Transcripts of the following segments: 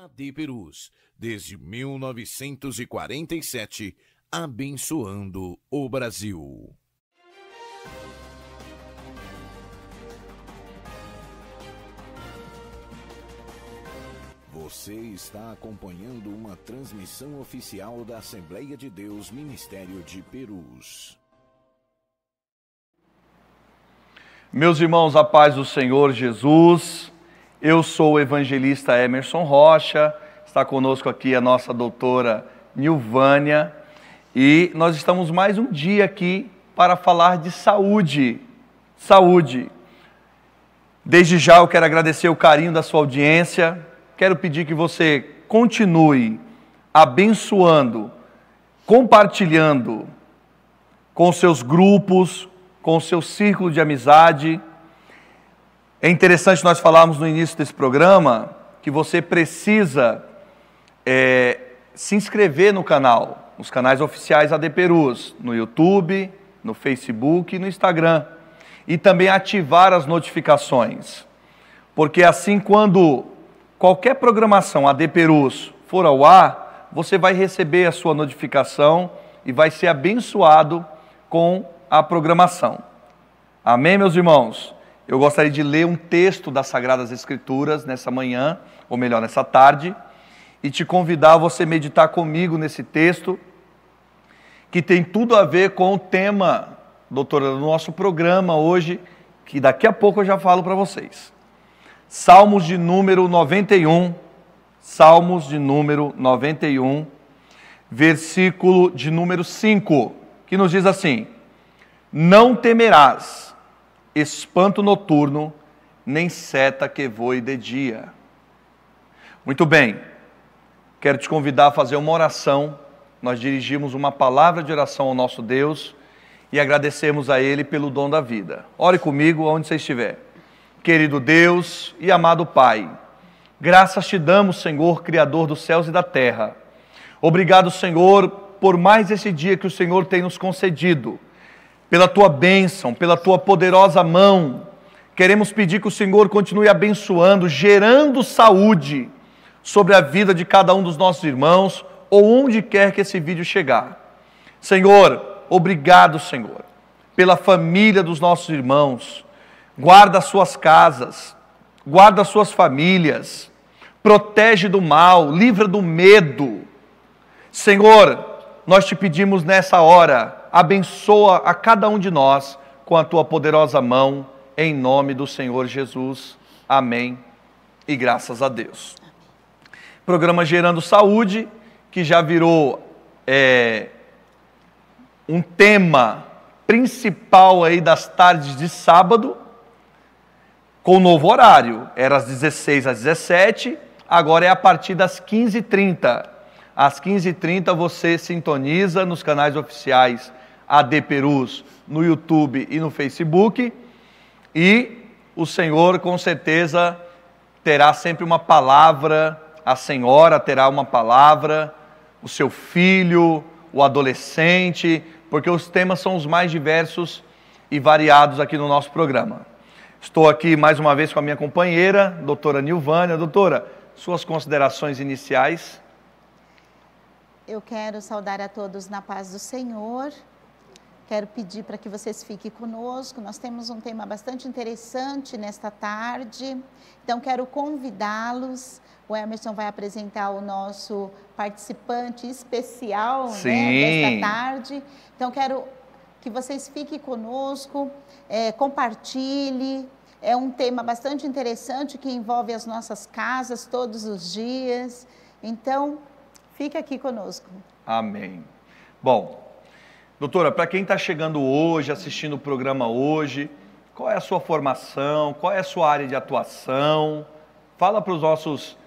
ADPerus, desde 1947, abençoando o Brasil. Você está acompanhando uma transmissão oficial da Assembleia de Deus Ministério de Perus. Meus irmãos, a paz do Senhor Jesus, eu sou o evangelista Emerson Rocha, está conosco aqui a nossa doutora Nilvânia e nós estamos mais um dia aqui para falar de saúde. Saúde. Desde já eu quero agradecer o carinho da sua audiência, quero pedir que você continue abençoando, compartilhando com seus grupos, com o seu círculo de amizade. É interessante nós falarmos no início desse programa que você precisa se inscrever no canal, nos canais oficiais ADPerus, no YouTube, no Facebook e no Instagram. E também ativar as notificações. Porque assim, quando qualquer programação ADPerus for ao ar, você vai receber a sua notificação e vai ser abençoado com a programação. Amém, meus irmãos? Eu gostaria de ler um texto das Sagradas Escrituras nessa manhã, ou melhor, nessa tarde, e te convidar a você meditar comigo nesse texto, que tem tudo a ver com o tema, doutora, do nosso programa hoje, que daqui a pouco eu já falo para vocês. Salmos de número 91, Salmos de número 91, versículo de número 5, que nos diz assim: não temerás espanto noturno, nem seta que voe de dia. Muito bem, quero te convidar a fazer uma oração. Nós dirigimos uma palavra de oração ao nosso Deus e agradecemos a Ele pelo dom da vida. Ore comigo onde você estiver. Querido Deus e amado Pai, graças te damos, Senhor, Criador dos céus e da terra. Obrigado, Senhor, por mais esse dia que o Senhor tem nos concedido. Pela tua bênção, pela tua poderosa mão, queremos pedir que o Senhor continue abençoando, gerando saúde sobre a vida de cada um dos nossos irmãos, ou onde quer que esse vídeo chegar. Senhor, obrigado, Senhor, pela família dos nossos irmãos. Guarda as suas casas, guarda as suas famílias, protege do mal, livra do medo. Senhor, nós te pedimos nessa hora, abençoa a cada um de nós com a tua poderosa mão, em nome do Senhor Jesus. Amém. E graças a Deus. Programa Gerando Saúde, que já virou um tema principal aí das tardes de sábado, com o novo horário. Era às 16 às 17, agora é a partir das 15h30. Às 15h30 você sintoniza nos canais oficiais ADPerus, no YouTube e no Facebook, e o Senhor com certeza terá sempre uma palavra, a senhora terá uma palavra, o seu filho, o adolescente, porque os temas são os mais diversos e variados aqui no nosso programa. Estou aqui mais uma vez com a minha companheira, doutora Nilvânia. Doutora, suas considerações iniciais? Eu quero saudar a todos na paz do Senhor. Quero pedir para que vocês fiquem conosco. Nós temos um tema bastante interessante nesta tarde. Então, quero convidá-los. O Emerson vai apresentar o nosso participante especial, né, desta tarde. Então, quero que vocês fiquem conosco, compartilhe. É um tema bastante interessante que envolve as nossas casas todos os dias. Então, fique aqui conosco. Amém. Bom, doutora, para quem está chegando hoje, assistindo o programa hoje, qual é a sua formação, qual é a sua área de atuação? Fala para os nossos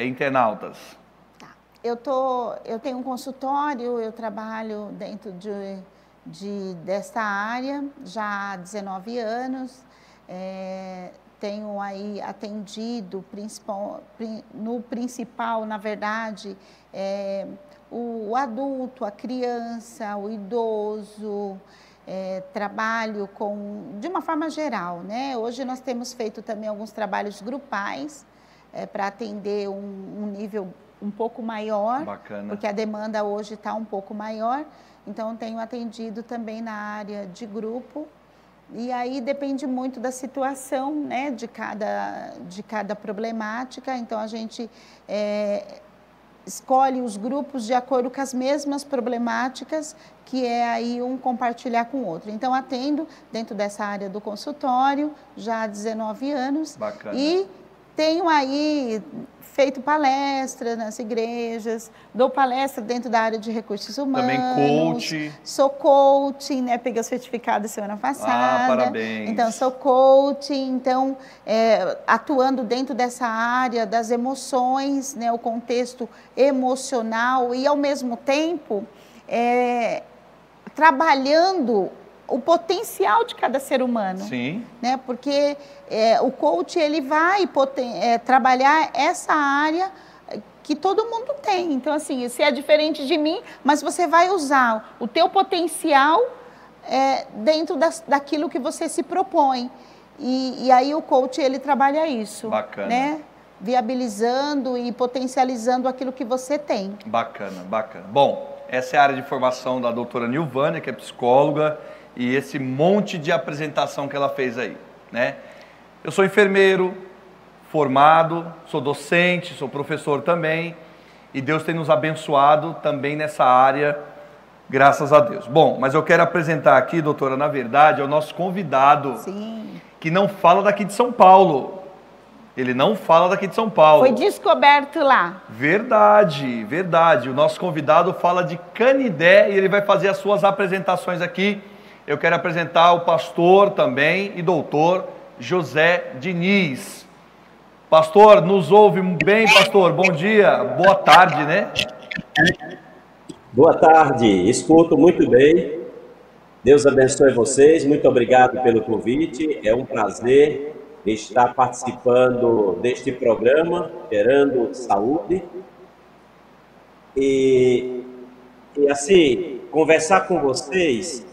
internautas. Tá. Eu tenho um consultório, eu trabalho dentro desta área já há 19 anos. Tenho aí atendido no principal, na verdade, o adulto, a criança, o idoso, trabalho de uma forma geral, né? Hoje nós temos feito também alguns trabalhos grupais, para atender um nível um pouco maior. Bacana. Porque a demanda hoje está um pouco maior. Então, tenho atendido também na área de grupo. E aí depende muito da situação, né, de cada problemática. Então, a gente escolhe os grupos de acordo com as mesmas problemáticas, que é aí um compartilhar com o outro. Então, atendo dentro dessa área do consultório já há 19 anos. Bacana. E tenho aí feito palestra nas igrejas, dou palestra dentro da área de recursos humanos. Também coach. Sou coaching, né? Peguei o certificado semana passada. Ah, parabéns. Então, sou coaching, então, atuando dentro dessa área das emoções, né? O contexto emocional e, ao mesmo tempo, trabalhando o potencial de cada ser humano. Sim. Né? Porque o coach ele vai trabalhar essa área que todo mundo tem. Então, assim, você é diferente de mim, mas você vai usar o teu potencial dentro daquilo que você se propõe. E aí o coach ele trabalha isso. Bacana. Né? Viabilizando e potencializando aquilo que você tem. Bacana, bacana. Bom, essa é a área de formação da doutora Nilvânia, que é psicóloga, e esse monte de apresentação que ela fez aí, né? Eu sou enfermeiro, formado, sou docente, sou professor também, e Deus tem nos abençoado também nessa área, graças a Deus. Bom, mas eu quero apresentar aqui, doutora, na verdade, é o nosso convidado, Sim. que não fala daqui de São Paulo. Ele não fala daqui de São Paulo. Foi descoberto lá. Verdade, verdade. O nosso convidado fala de Canidé e ele vai fazer as suas apresentações aqui. Eu quero apresentar o pastor também e doutor José Diniz. Pastor, nos ouve bem, pastor? Bom dia, boa tarde, né? Boa tarde, escuto muito bem. Deus abençoe vocês, muito obrigado pelo convite. É um prazer estar participando deste programa, Gerando Saúde. E assim, conversar com vocês,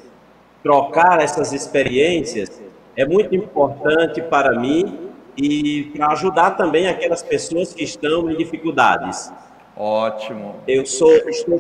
trocar essas experiências é muito importante para mim e para ajudar também aquelas pessoas que estão em dificuldades. Ótimo. Eu estou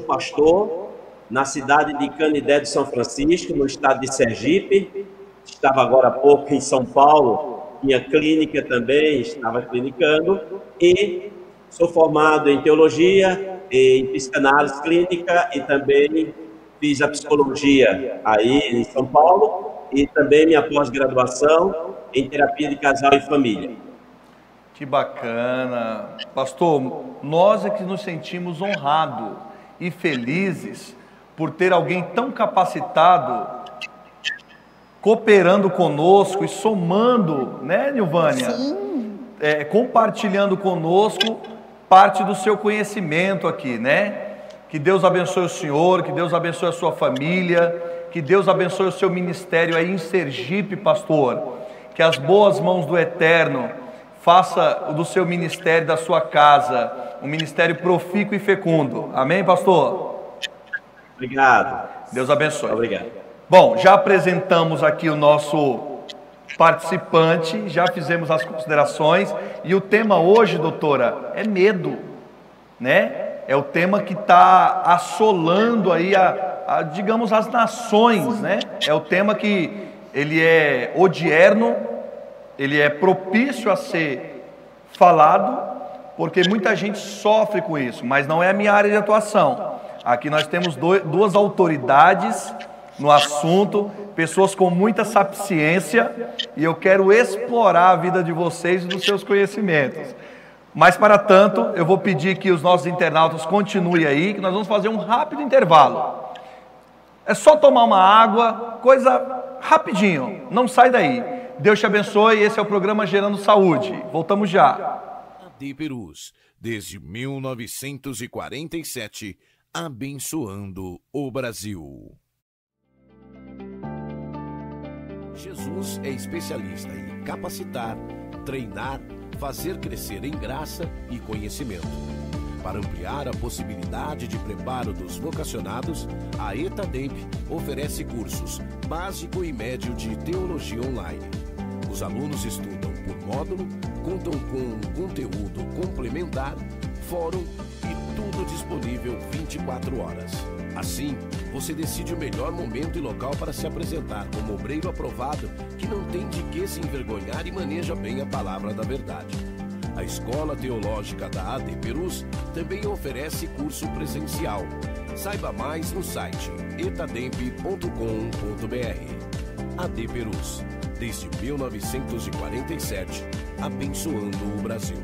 pastor na cidade de Canidé de São Francisco, no estado de Sergipe. Estava agora há pouco em São Paulo, minha clínica também, estava clinicando. E sou formado em teologia, em psicanálise clínica e também fiz a psicologia aí em São Paulo e também minha pós-graduação em terapia de casal e família. Que bacana. Pastor, nós é que nos sentimos honrados e felizes por ter alguém tão capacitado cooperando conosco e somando, né, Nilvânia? Sim. Compartilhando conosco parte do seu conhecimento aqui, né? Que Deus abençoe o senhor, que Deus abençoe a sua família, que Deus abençoe o seu ministério aí em Sergipe, pastor. Que as boas mãos do Eterno faça do seu ministério, da sua casa, um ministério profícuo e fecundo. Amém, pastor? Obrigado. Deus abençoe. Obrigado. Bom, já apresentamos aqui o nosso participante, já fizemos as considerações e o tema hoje, doutora, é medo, né? É o tema que está assolando aí digamos, as nações, né? É o tema que ele é odierno, ele é propício a ser falado, porque muita gente sofre com isso, mas não é a minha área de atuação. Aqui nós temos duas autoridades no assunto, pessoas com muita sapiência, e eu quero explorar a vida de vocês e dos seus conhecimentos. Mas, para tanto, eu vou pedir que os nossos internautas continuem aí, que nós vamos fazer um rápido intervalo. É só tomar uma água, coisa rapidinho, não sai daí. Deus te abençoe, esse é o programa Gerando Saúde. Voltamos já. AD Perus, desde 1947, abençoando o Brasil. Jesus é especialista em capacitar, treinar, fazer crescer em graça e conhecimento. Para ampliar a possibilidade de preparo dos vocacionados, a ETADEMP oferece cursos básico e médio de teologia online. Os alunos estudam por módulo, contam com conteúdo complementar, fórum e tudo disponível 24 horas. Assim, você decide o melhor momento e local para se apresentar como obreiro aprovado que não tem de que se envergonhar e maneja bem a palavra da verdade. A Escola Teológica da AD Perus também oferece curso presencial. Saiba mais no site etademp.com.br. AD Perus, desde 1947, abençoando o Brasil.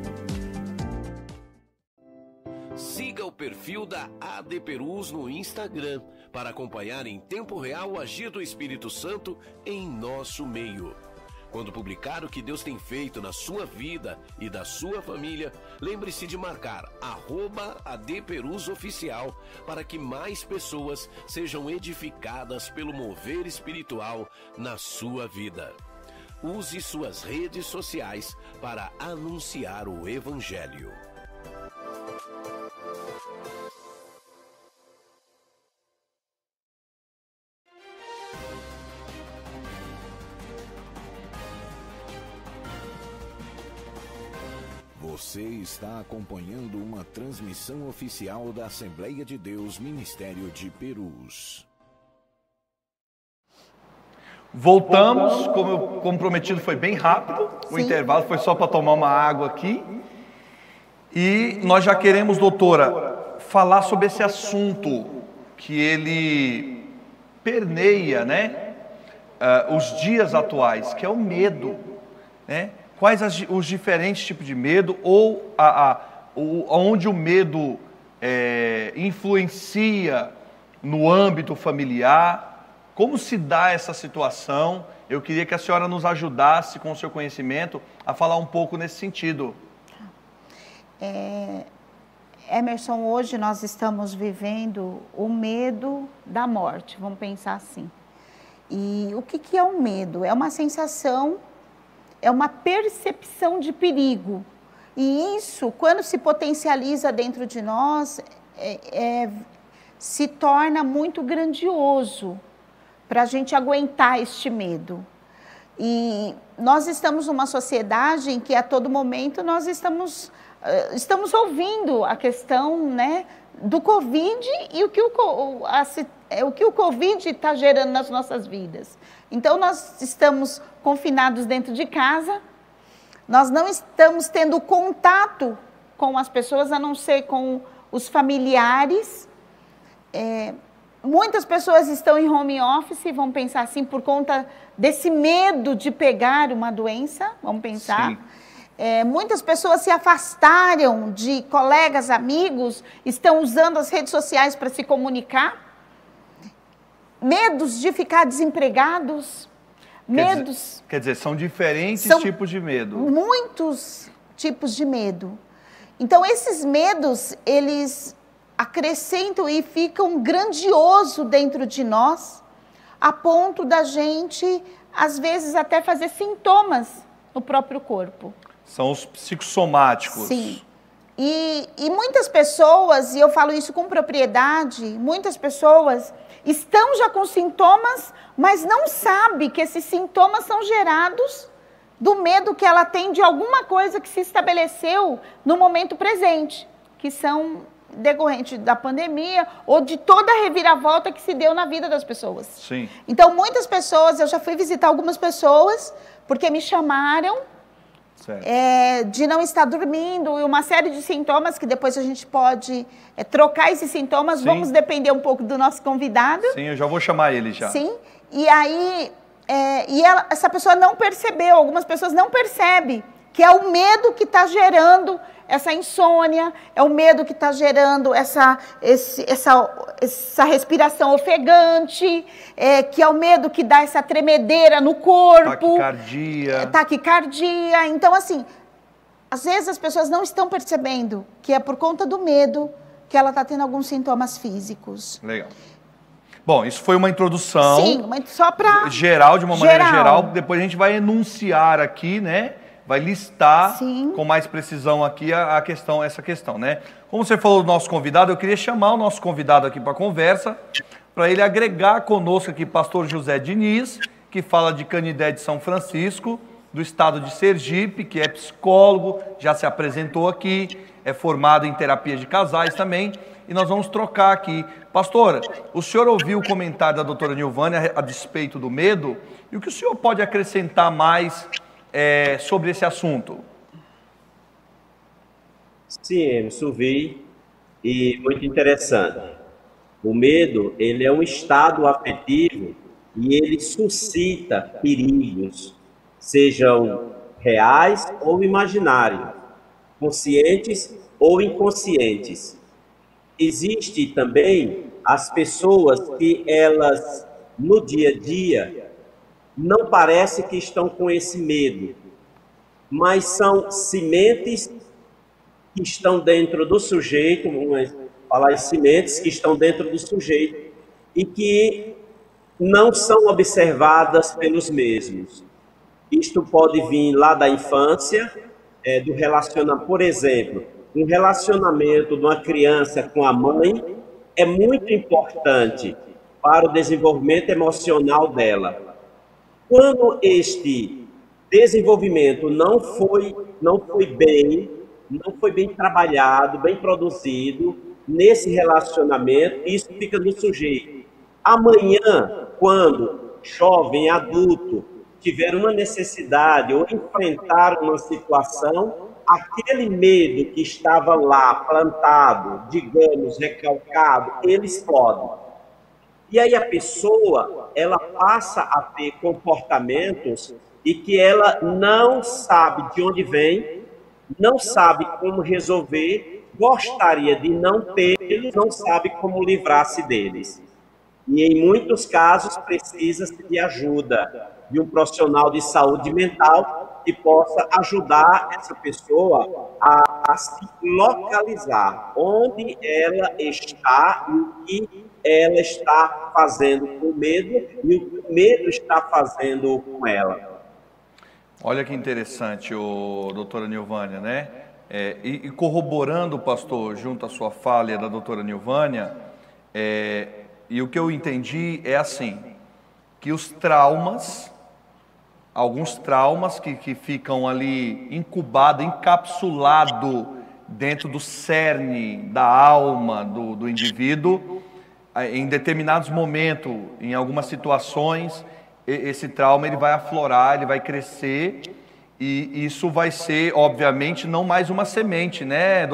Siga o perfil da AD Perus no Instagram para acompanhar em tempo real o agir do Espírito Santo em nosso meio. Quando publicar o que Deus tem feito na sua vida e da sua família, lembre-se de marcar @ADPerusOficial para que mais pessoas sejam edificadas pelo mover espiritual na sua vida. Use suas redes sociais para anunciar o Evangelho. Você está acompanhando uma transmissão oficial da Assembleia de Deus Ministério de Perus. Voltamos, como prometido, foi bem rápido. O intervalo foi só para tomar uma água aqui. E nós já queremos, doutora, falar sobre esse assunto que ele permeia, né, os dias atuais, que é o medo, né? Quais os diferentes tipos de medo, ou onde o medo influencia no âmbito familiar, como se dá essa situação? Eu queria que a senhora nos ajudasse, com o seu conhecimento, a falar um pouco nesse sentido. Emerson, hoje nós estamos vivendo o medo da morte, vamos pensar assim. E o que é o medo? É uma sensação, é uma percepção de perigo. E isso, quando se potencializa dentro de nós, se torna muito grandioso para a gente aguentar este medo. E nós estamos numa sociedade em que a todo momento nós estamos ouvindo a questão, né, do Covid e o que o Covid está gerando nas nossas vidas. Então, nós estamos confinados dentro de casa, nós não estamos tendo contato com as pessoas, a não ser com os familiares. Muitas pessoas estão em home office, vamos pensar assim, por conta desse medo de pegar uma doença, vamos pensar. Muitas pessoas se afastaram de colegas, amigos, estão usando as redes sociais para se comunicar. Medos de ficar desempregados, Quer dizer, são diferentes tipos de medo. Muitos tipos de medo. Então, esses medos, eles acrescentam e ficam grandioso dentro de nós, a ponto da gente, às vezes, até fazer sintomas no próprio corpo. São os psicossomáticos. Sim. E muitas pessoas, e eu falo isso com propriedade, muitas pessoas estão já com sintomas, mas não sabem que esses sintomas são gerados do medo que ela tem de alguma coisa que se estabeleceu no momento presente, que são decorrentes da pandemia ou de toda a reviravolta que se deu na vida das pessoas. Sim. Então, muitas pessoas, eu já fui visitar algumas pessoas, porque me chamaram de não estar dormindo e uma série de sintomas que depois a gente pode trocar esses sintomas. Sim. Vamos depender um pouco do nosso convidado. Sim, eu já vou chamar ele já. Sim, e aí essa pessoa não percebeu, algumas pessoas não percebem que é o medo que está gerando essa insônia, é o medo que está gerando essa respiração ofegante, que é o medo que dá essa tremedeira no corpo. Taquicardia. Então, assim, às vezes as pessoas não estão percebendo que é por conta do medo que ela está tendo alguns sintomas físicos. Legal. Bom, isso foi uma introdução. Sim, mas só para... Geral, de uma maneira geral. Depois a gente vai enunciar aqui, né? Vai listar com mais precisão aqui essa questão, né? Como você falou do nosso convidado, eu queria chamar o nosso convidado aqui para a conversa, para ele agregar conosco aqui pastor José Diniz, que fala de Canidé de São Francisco, do estado de Sergipe, que é psicólogo, já se apresentou aqui, é formado em terapia de casais também, e nós vamos trocar aqui. Pastora, o senhor ouviu o comentário da doutora Nilvânia a despeito do medo, e o que o senhor pode acrescentar mais sobre esse assunto? Sim, Emerson, vi, e muito interessante. O medo, ele é um estado afetivo e ele suscita perigos, sejam reais ou imaginários, conscientes ou inconscientes. Existe também as pessoas que elas, no dia a dia, não parece que estão com esse medo, mas são sementes que estão dentro do sujeito, vamos falar em sementes que estão dentro do sujeito e que não são observadas pelos mesmos. Isto pode vir lá da infância, do relacionamento, por exemplo, um relacionamento de uma criança com a mãe é muito importante para o desenvolvimento emocional dela. Quando este desenvolvimento não foi bem trabalhado, bem produzido nesse relacionamento, isso fica no sujeito. Amanhã, quando jovem, adulto, tiver uma necessidade ou enfrentar uma situação, aquele medo que estava lá plantado, digamos, recalcado, ele explode. E aí a pessoa, ela passa a ter comportamentos e que ela não sabe de onde vem, não sabe como resolver, gostaria de não tê-los, não sabe como livrar-se deles. E em muitos casos precisa-se de ajuda de um profissional de saúde mental que possa ajudar essa pessoa a se localizar, onde ela está e o que ela está fazendo com o medo e o que o medo está fazendo com ela. Olha que interessante, doutora Nilvânia, né? E corroborando, pastor, junto à sua fala e da doutora Nilvânia, e o que eu entendi é assim, que os traumas, alguns traumas que ficam ali incubados, encapsulados dentro do cerne da alma do indivíduo, em determinados momentos, em algumas situações, esse trauma ele vai aflorar, ele vai crescer, e isso vai ser, obviamente, não mais uma semente, né,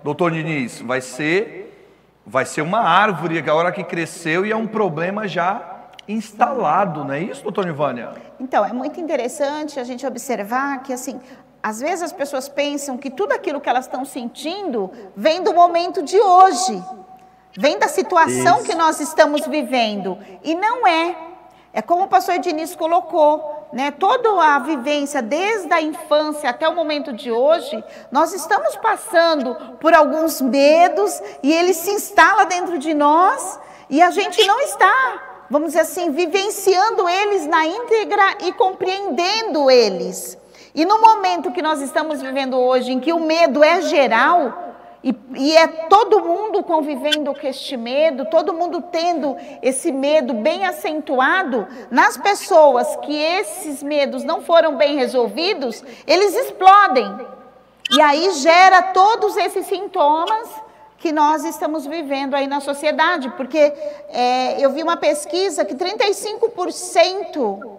doutor Diniz? Vai ser uma árvore que a hora que cresceu e é um problema já instalado, não é isso, doutor Nilvânia? Então, é muito interessante a gente observar que, assim, às vezes as pessoas pensam que tudo aquilo que elas estão sentindo vem do momento de hoje, vem da situação que nós estamos vivendo, e não é. É como o pastor Diniz colocou, né? Toda a vivência, desde a infância até o momento de hoje, nós estamos passando por alguns medos e ele se instala dentro de nós e a gente não está, vamos dizer assim, vivenciando eles na íntegra e compreendendo eles. E no momento que nós estamos vivendo hoje, em que o medo é geral, e é todo mundo convivendo com este medo, todo mundo tendo esse medo bem acentuado, nas pessoas que esses medos não foram bem resolvidos, eles explodem. E aí gera todos esses sintomas que nós estamos vivendo aí na sociedade, porque eu vi uma pesquisa que 35%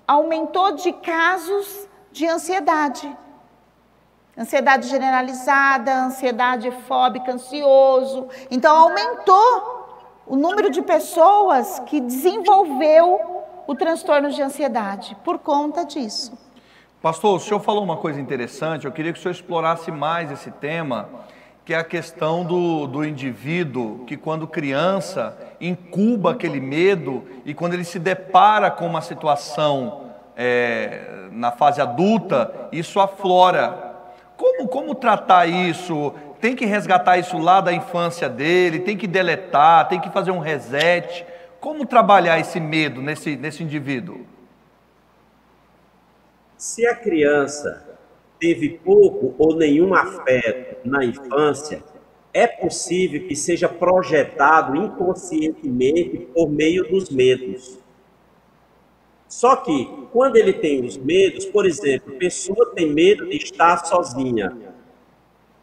aumentou de casos de ansiedade. Ansiedade generalizada, ansiedade fóbica, ansioso. Então, aumentou o número de pessoas que desenvolveu o transtorno de ansiedade por conta disso. Pastor, o senhor falou uma coisa interessante, eu queria que o senhor explorasse mais esse tema, que é a questão do indivíduo que, quando criança, incuba aquele medo e quando ele se depara com uma situação na fase adulta, isso aflora. Como tratar isso? Tem que resgatar isso lá da infância dele, tem que deletar, tem que fazer um reset. Como trabalhar esse medo nesse indivíduo? Se a criança teve pouco ou nenhum afeto na infância, é possível que seja projetado inconscientemente por meio dos medos. Só que, quando ele tem os medos, por exemplo, a pessoa tem medo de estar sozinha,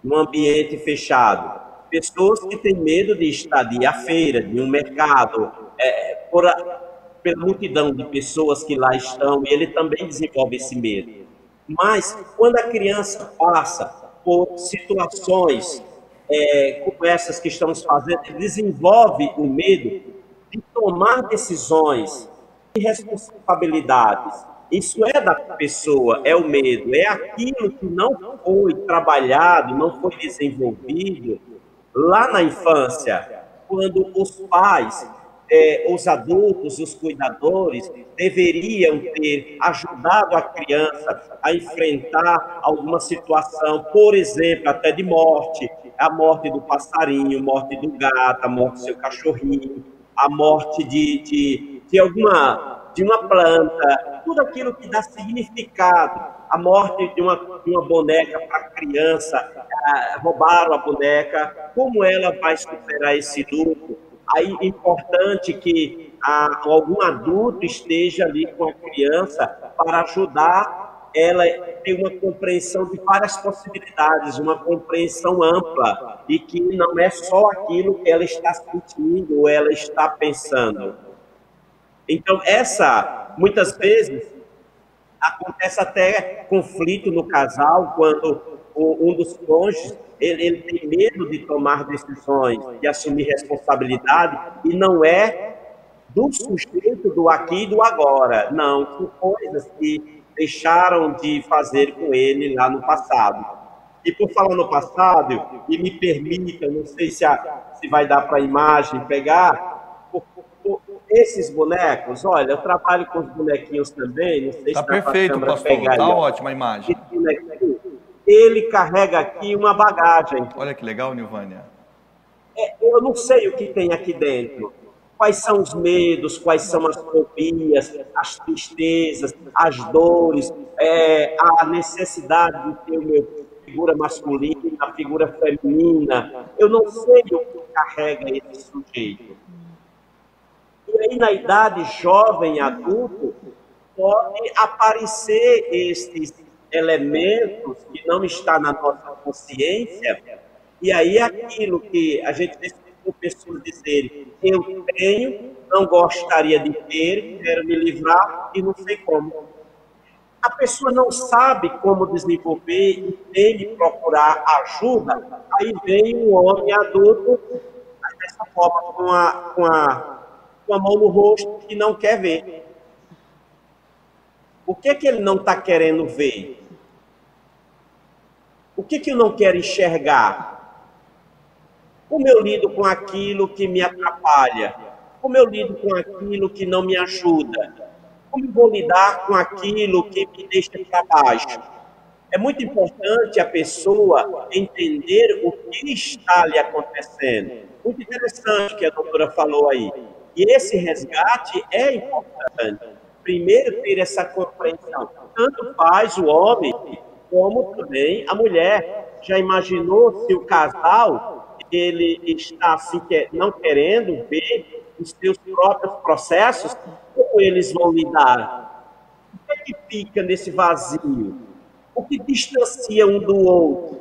num ambiente fechado. Pessoas que têm medo de estar de ir à feira, de um mercado, pela multidão de pessoas que lá estão, e ele também desenvolve esse medo. Mas, quando a criança passa por situações como essas que estamos fazendo, ele desenvolve o medo de tomar decisões e responsabilidades. Isso é da pessoa, é o medo, é aquilo que não foi trabalhado, não foi desenvolvido lá na infância, quando os pais, os adultos, os cuidadores, deveriam ter ajudado a criança a enfrentar alguma situação, por exemplo, até de morte, a morte do passarinho, a morte do gato, a morte do seu cachorrinho, a morte de uma planta, tudo aquilo que dá significado, a morte de uma boneca para a criança, roubaram a boneca, como ela vai superar esse luto? Aí é importante que algum adulto esteja ali com a criança para ajudar ela a ter uma compreensão de várias possibilidades, uma compreensão ampla, e que não é só aquilo que ela está sentindo ou ela está pensando. Então, muitas vezes, acontece até conflito no casal, quando um dos cônjuges ele tem medo de tomar decisões, de assumir responsabilidade, e não é do sujeito do aqui e do agora. Não, são coisas que deixaram de fazer com ele lá no passado. E por falar no passado, e me permita, não sei se vai dar para a imagem pegar, esses bonecos, olha, eu trabalho com os bonequinhos também, não sei se tá perfeito, pastor, tá ótima a imagem. Ele carrega aqui uma bagagem. Olha que legal, Nilvânia. Eu não sei o que tem aqui dentro. Quais são os medos, quais são as fobias, as tristezas, as dores, a necessidade de ter uma figura masculina, a figura feminina. Eu não sei o que carrega esse sujeito. E aí, na idade jovem, adulto, pode aparecer esses elementos que não está na nossa consciência, e aí aquilo que a gente escutou pessoas dizerem, eu tenho, não gostaria de ter, quero me livrar e não sei como. A pessoa não sabe como desenvolver e tem de procurar ajuda, aí vem um homem adulto dessa forma, com a mão no rosto e não quer ver. O que ele não está querendo ver? O que eu não quero enxergar? Como eu lido com aquilo que me atrapalha? Como eu lido com aquilo que não me ajuda? Como eu vou lidar com aquilo que me deixa para baixo? É muito importante a pessoa entender o que está lhe acontecendo. Muito interessante o que a doutora falou aí. E esse resgate é importante. Primeiro, ter essa compreensão. Tanto faz o homem, como também a mulher. Já imaginou se o casal ele está assim, não querendo ver os seus próprios processos? Como eles vão lidar? O que fica nesse vazio? O que distancia um do outro?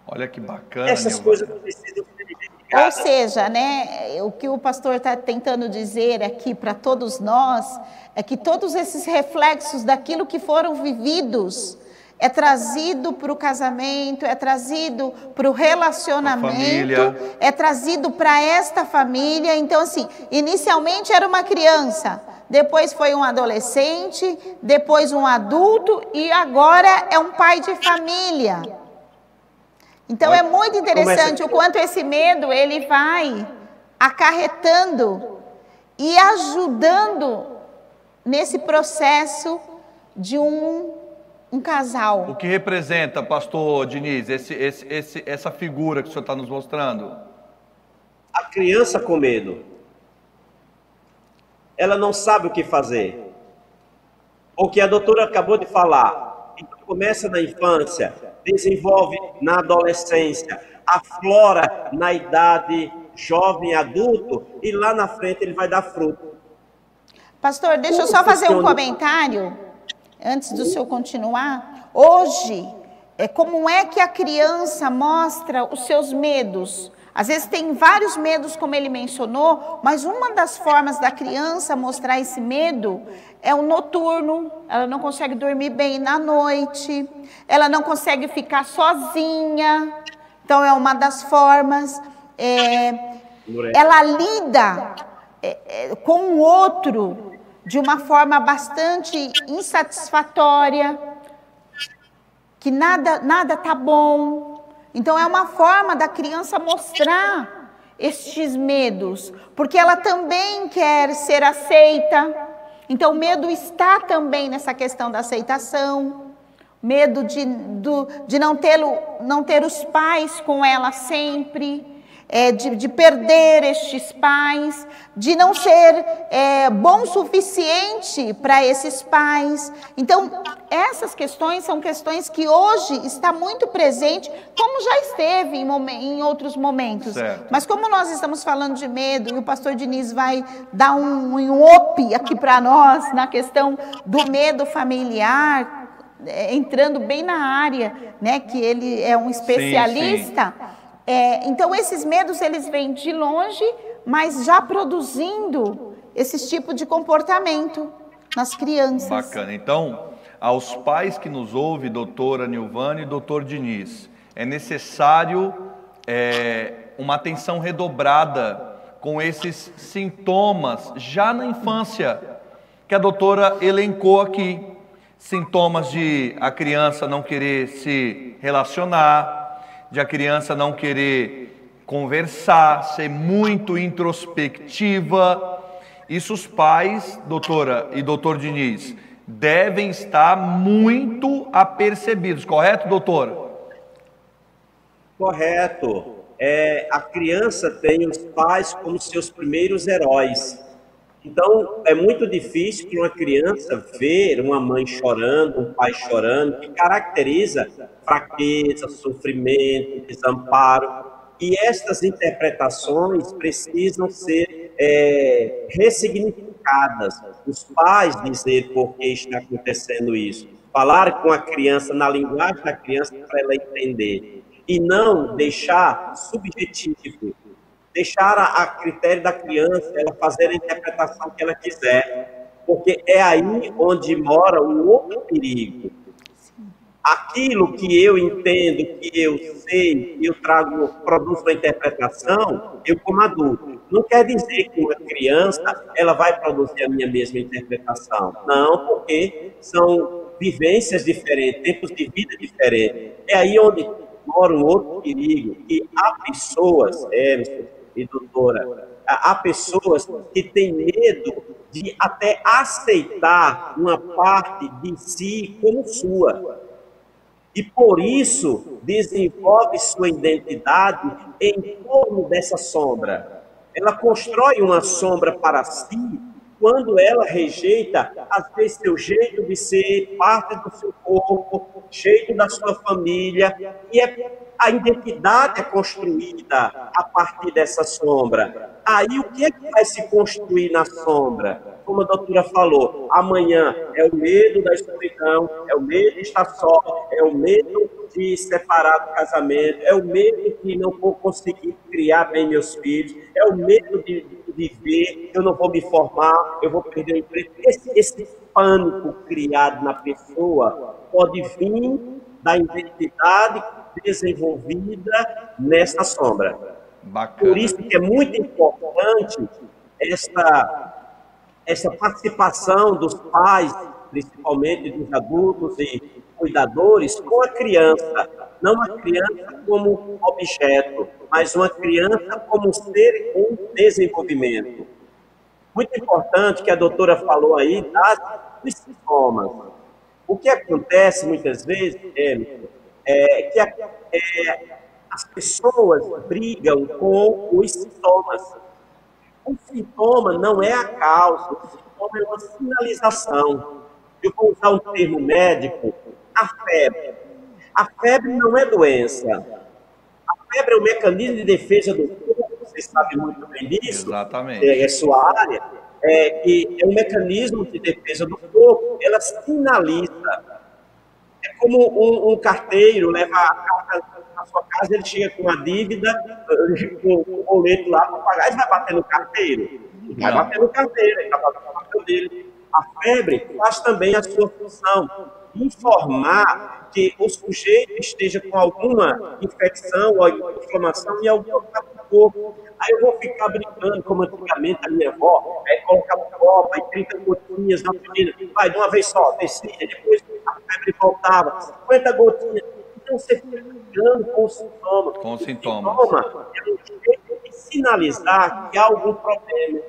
Olha que bacana. Essas coisas precisam ser identificadas. Ou seja, né, o que o pastor está tentando dizer aqui para todos nós é que todos esses reflexos daquilo que foram vividos é trazido para o casamento, é trazido para o relacionamento, é trazido para esta família. Então, assim, inicialmente era uma criança, depois foi um adolescente, depois um adulto e agora é um pai de família. Então, é muito interessante o quanto esse medo ele vai acarretando e ajudando nesse processo de um casal. O que representa, pastor Diniz, essa figura que o senhor está nos mostrando? A criança com medo. Ela não sabe o que fazer. O que a doutora acabou de falar. Então, começa na infância, desenvolve na adolescência, aflora na idade jovem, adulto, e lá na frente ele vai dar fruto. Pastor, deixa eu só fazer um comentário, antes do senhor continuar. Hoje, como é que a criança mostra os seus medos? Às vezes tem vários medos, como ele mencionou, mas uma das formas da criança mostrar esse medo é o noturno. Ela não consegue dormir bem na noite, ela não consegue ficar sozinha, então é uma das formas. Ela lida com o outro de uma forma bastante insatisfatória, que nada tá bom. Então é uma forma da criança mostrar estes medos, porque ela também quer ser aceita. Então o medo está também nessa questão da aceitação, medo de não ter os pais com ela sempre, de perder estes pais, de não ser bom o suficiente para esses pais. Então, essas questões são questões que hoje está muito presente, como já esteve em outros momentos. Certo. Mas como nós estamos falando de medo, e o pastor Diniz vai dar um up aqui para nós, na questão do medo familiar, entrando bem na área, né, que ele é um especialista. Sim. Então esses medos, eles vêm de longe, mas já produzindo esse tipo de comportamento nas crianças. Bacana. Então, aos pais que nos ouvem, doutora Nilvânia e doutor Diniz, é necessário uma atenção redobrada com esses sintomas já na infância, que a doutora elencou aqui. Sintomas de a criança não querer se relacionar, de a criança não querer conversar, ser muito introspectiva. Isso os pais, doutora e doutor Diniz, devem estar muito apercebidos, correto, doutora? Correto. A criança tem os pais como seus primeiros heróis. Então, é muito difícil que uma criança ver uma mãe chorando, um pai chorando, que caracteriza fraqueza, sofrimento, desamparo. E estas interpretações precisam ser ressignificadas. Os pais dizer por que está acontecendo isso. Falar com a criança na linguagem da criança para ela entender. E não deixar subjetivo. Deixar a critério da criança, ela fazer a interpretação que ela quiser, porque é aí onde mora um outro perigo. Aquilo que eu entendo, que eu sei, que eu produzo uma interpretação, eu como adulto. Não quer dizer que uma criança, ela vai produzir a minha mesma interpretação. Não, porque são vivências diferentes, tempos de vida diferentes. É aí onde mora um outro perigo, que há pessoas, e doutora, há pessoas que têm medo de até aceitar uma parte de si como sua. E por isso desenvolve sua identidade em torno dessa sombra. Ela constrói uma sombra para si quando ela rejeita, às vezes, seu jeito de ser, parte do seu corpo, jeito da sua família, e a identidade é construída a partir dessa sombra. Aí o que é que vai se construir na sombra? Como a doutora falou, amanhã é o medo da escuridão, é o medo de estar só, é o medo de separar do casamento, é o medo de não vou conseguir criar bem meus filhos, é o medo de viver, eu não vou me formar, eu vou perder o emprego. Esse pânico criado na pessoa pode vir da identidade desenvolvida nessa sombra. Bacana. Por isso que é muito importante essa participação dos pais, principalmente dos adultos e cuidadores, com a criança. Não a criança como objeto, mas uma criança como ser em desenvolvimento. Muito importante que a doutora falou aí dos sintomas. O que acontece muitas vezes é que as pessoas brigam com os sintomas. O sintoma não é a causa, o sintoma é uma sinalização. Eu vou usar um termo médico, a febre. A febre não é doença. A febre é um mecanismo de defesa do corpo, vocês sabem muito bem disso. Exatamente. É sua área. que é um mecanismo de defesa do corpo, ela sinaliza. É como um carteiro leva a carta na sua casa, ele chega com uma dívida, com o boleto lá para pagar, ele vai bater no carteiro. Vai bater no carteiro, ele vai bater no carteiro dele. A febre faz também a sua função, informar que o sujeito esteja com alguma infecção ou inflamação em algum lugar do corpo. Aí eu vou ficar brincando, como antigamente a minha avó, colocava copa e 30 gotinhas na menina, vai de uma vez só, descia, depois a febre voltava, 50 gotinhas. Então você fica brincando com os sintomas. Com os sintomas. O sintoma é um jeito de sinalizar que há algum problema,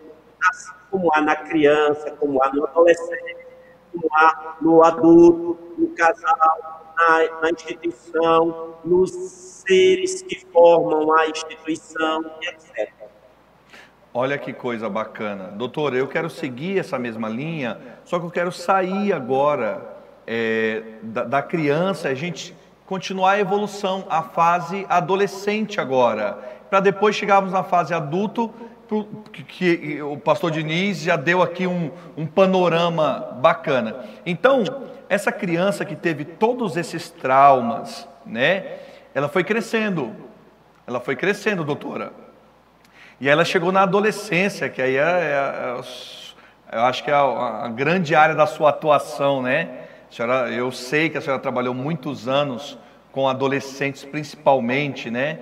assim como há na criança, como há no adolescente, como há no adulto, no casal, na instituição, nos seres que formam a instituição, etc. Olha que coisa bacana. Doutor, eu quero seguir essa mesma linha, só que eu quero sair agora da criança, a gente continuar a evolução, a fase adolescente agora, para depois chegarmos na fase adulto, que o pastor Diniz já deu aqui um panorama bacana. Então, essa criança que teve todos esses traumas, né? Ela foi crescendo, doutora. E ela chegou na adolescência, que aí eu acho que é a grande área da sua atuação, né? Senhora, eu sei que a senhora trabalhou muitos anos com adolescentes, principalmente, né?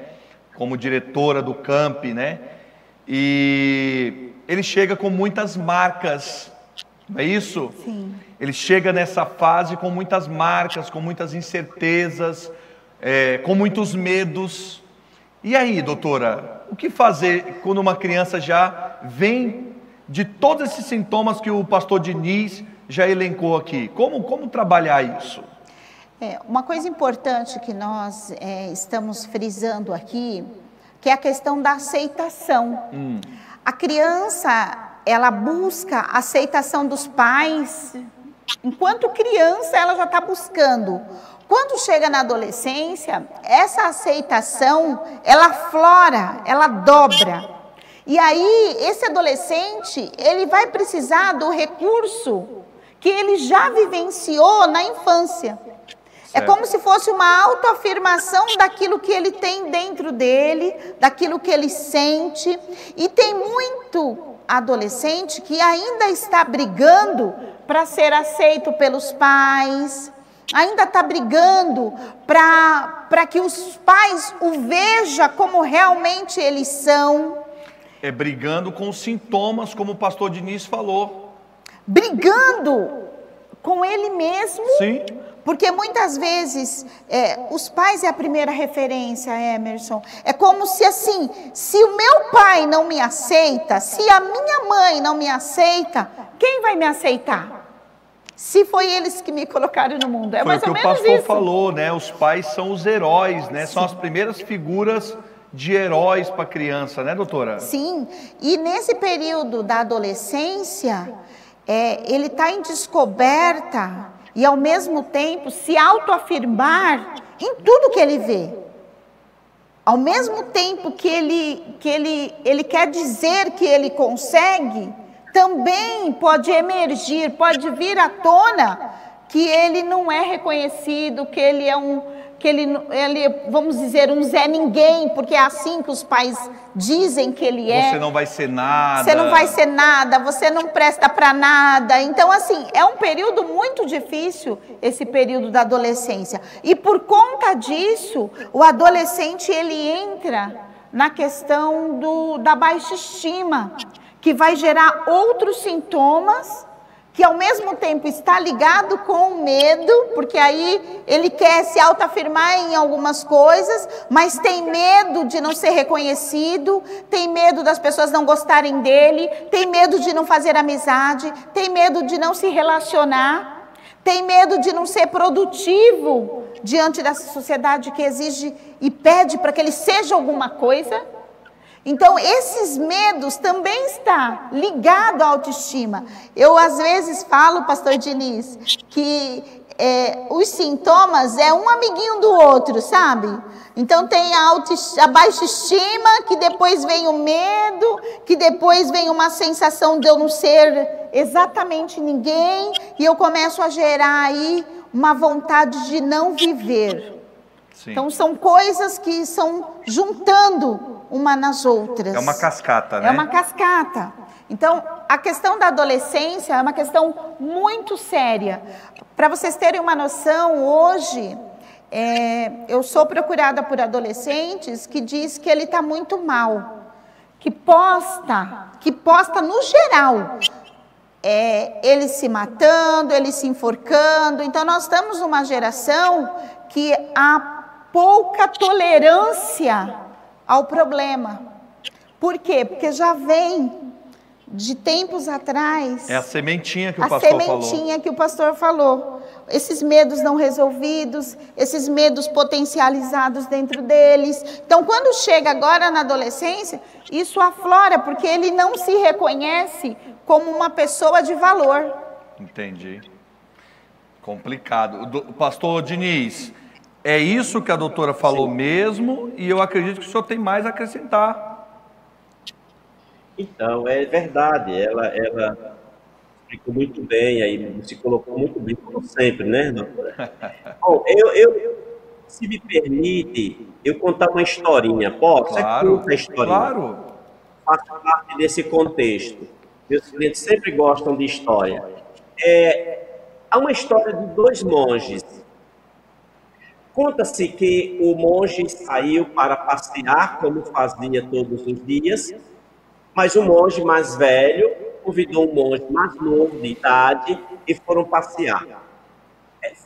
Como diretora do CAMP, né? E ele chega com muitas marcas, não é isso? Sim. Ele chega nessa fase com muitas marcas, com muitas incertezas, com muitos medos. E aí, doutora, o que fazer quando uma criança já vem de todos esses sintomas que o pastor Diniz já elencou aqui? Como trabalhar isso? Uma coisa importante que nós estamos frisando aqui, que é a questão da aceitação. A criança, ela busca a aceitação dos pais. Enquanto criança, ela já está buscando. Quando chega na adolescência, essa aceitação, ela flora, ela dobra. E aí, esse adolescente, ele vai precisar do recurso que ele já vivenciou na infância. É como se fosse uma autoafirmação daquilo que ele tem dentro dele, daquilo que ele sente. E tem muito adolescente que ainda está brigando para ser aceito pelos pais, ainda está brigando para que os pais o vejam como realmente eles são. Brigando com os sintomas, como o pastor Diniz falou. Brigando com ele mesmo. Sim. Porque muitas vezes os pais é a primeira referência, Emerson. É como se assim, se o meu pai não me aceita, se a minha mãe não me aceita, quem vai me aceitar? Se foi eles que me colocaram no mundo. É mais ou menos isso. Foi o que o pastor falou, né? Os pais são os heróis, né? São as primeiras figuras de heróis para a criança, né, doutora? Sim, e nesse período da adolescência, ele está em descoberta e ao mesmo tempo se autoafirmar em tudo que ele vê. Ao mesmo tempo que ele quer dizer que ele consegue, também pode emergir, pode vir à tona que ele não é reconhecido, que ele é vamos dizer, um Zé Ninguém, porque é assim que os pais dizem que ele é. Você não vai ser nada. Você não vai ser nada, você não presta para nada. Então, assim, é um período muito difícil, esse período da adolescência. E por conta disso, o adolescente, ele entra na questão da baixa estima, que vai gerar outros sintomas, que ao mesmo tempo está ligado com o medo, porque aí ele quer se autoafirmar em algumas coisas, mas tem medo de não ser reconhecido, tem medo das pessoas não gostarem dele, tem medo de não fazer amizade, tem medo de não se relacionar, tem medo de não ser produtivo diante dessa sociedade que exige e pede para que ele seja alguma coisa. Então, esses medos também estão ligados à autoestima. Eu, às vezes, falo, pastor Diniz, que os sintomas é um amiguinho do outro, sabe? Então tem a baixa estima, que depois vem o medo, que depois vem uma sensação de eu não ser exatamente ninguém, e eu começo a gerar aí uma vontade de não viver. Sim. Então são coisas que são juntando uma nas outras. É uma cascata, né? É uma cascata. Então, a questão da adolescência é uma questão muito séria. Para vocês terem uma noção, hoje, eu sou procurada por adolescentes que diz que ele está muito mal, que posta no geral, ele se matando, ele se enforcando. Então, nós estamos numa geração que há pouca tolerância ao problema. Por quê? Porque já vem de tempos atrás. É a sementinha que o pastor falou. A sementinha que o pastor falou. Esses medos não resolvidos, esses medos potencializados dentro deles. Então, quando chega agora na adolescência, isso aflora, porque ele não se reconhece como uma pessoa de valor. Entendi. Complicado. Pastor Diniz, é isso que a doutora falou mesmo, e eu acredito que o senhor tem mais a acrescentar. Então, é verdade, ela explicou muito bem, aí se colocou muito bem, como sempre, né, doutora? Bom, se me permite, eu contar uma historinha, posso? Claro, a historinha. Claro. Faz parte desse contexto. Meus clientes sempre gostam de história. Há uma história de 2 monges. Conta-se que o monge saiu para passear, como fazia todos os dias, mas o monge mais velho convidou um monge mais novo de idade e foram passear.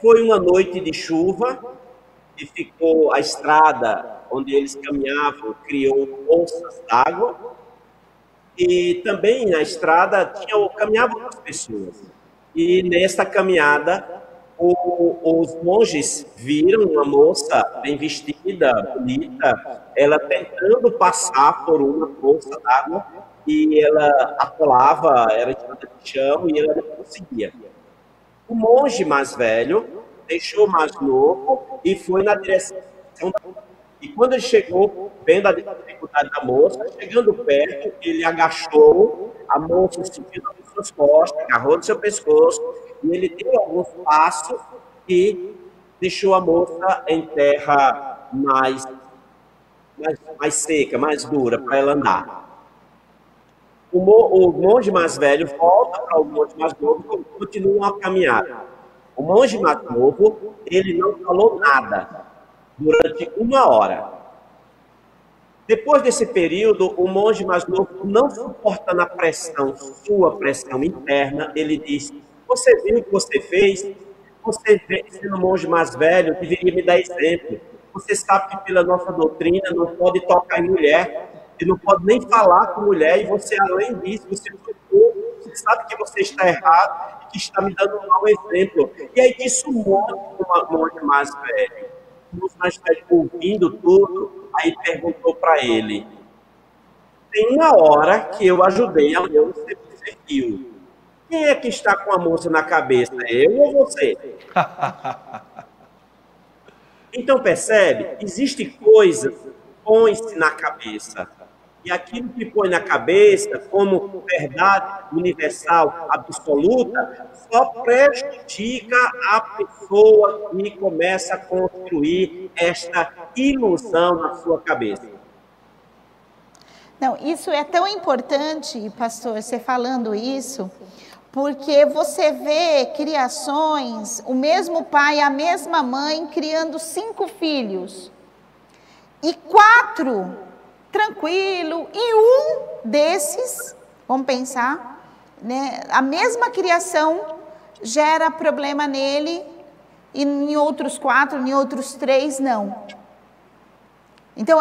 Foi uma noite de chuva e ficou a estrada onde eles caminhavam, criou poças d'água, e também na estrada caminhavam as pessoas. E nesta caminhada, os monges viram uma moça bem vestida, bonita, ela tentando passar por uma poça d'água, e ela atolava, era estrada de chão, e ela não conseguia. O monge mais velho deixou o mais novo e foi na direção da moça. E quando ele chegou, vendo a dificuldade da moça, chegando perto, ele agachou, a moça subiu nas suas costas, agarrou no seu pescoço, e ele deu alguns passos e deixou a moça em terra mais seca, mais dura, para ela andar. O monge mais velho volta para o monge mais novo e continua a caminhada. O monge mais novo, ele não falou nada durante 1 hora. Depois desse período, o monge mais novo, não suportando a pressão, sua pressão interna, ele disse: você viu o que você fez? Você, sendo monge mais velho, deveria me dar exemplo. Você sabe que pela nossa doutrina não pode tocar em mulher, e não pode nem falar com mulher, e você, além disso, você sabe que você está errado e que está me dando um mau exemplo. E aí disse um monge mais velho, o monge mais velho, ouvindo tudo, aí perguntou para ele: tem 1 hora que eu ajudei a moça, você viu. Quem é que está com a moça na cabeça? Eu ou você? Então, percebe? Existem coisas que põem-se na cabeça. E aquilo que põe na cabeça como verdade universal, absoluta, só prejudica a pessoa que começa a construir esta ilusão na sua cabeça. Não, isso é tão importante, pastor, você falando isso, porque você vê criações, o mesmo pai, a mesma mãe, criando 5 filhos. E 4, tranquilo, e um desses, vamos pensar, né, a mesma criação gera problema nele, e em outros 4, em outros 3, não. Então,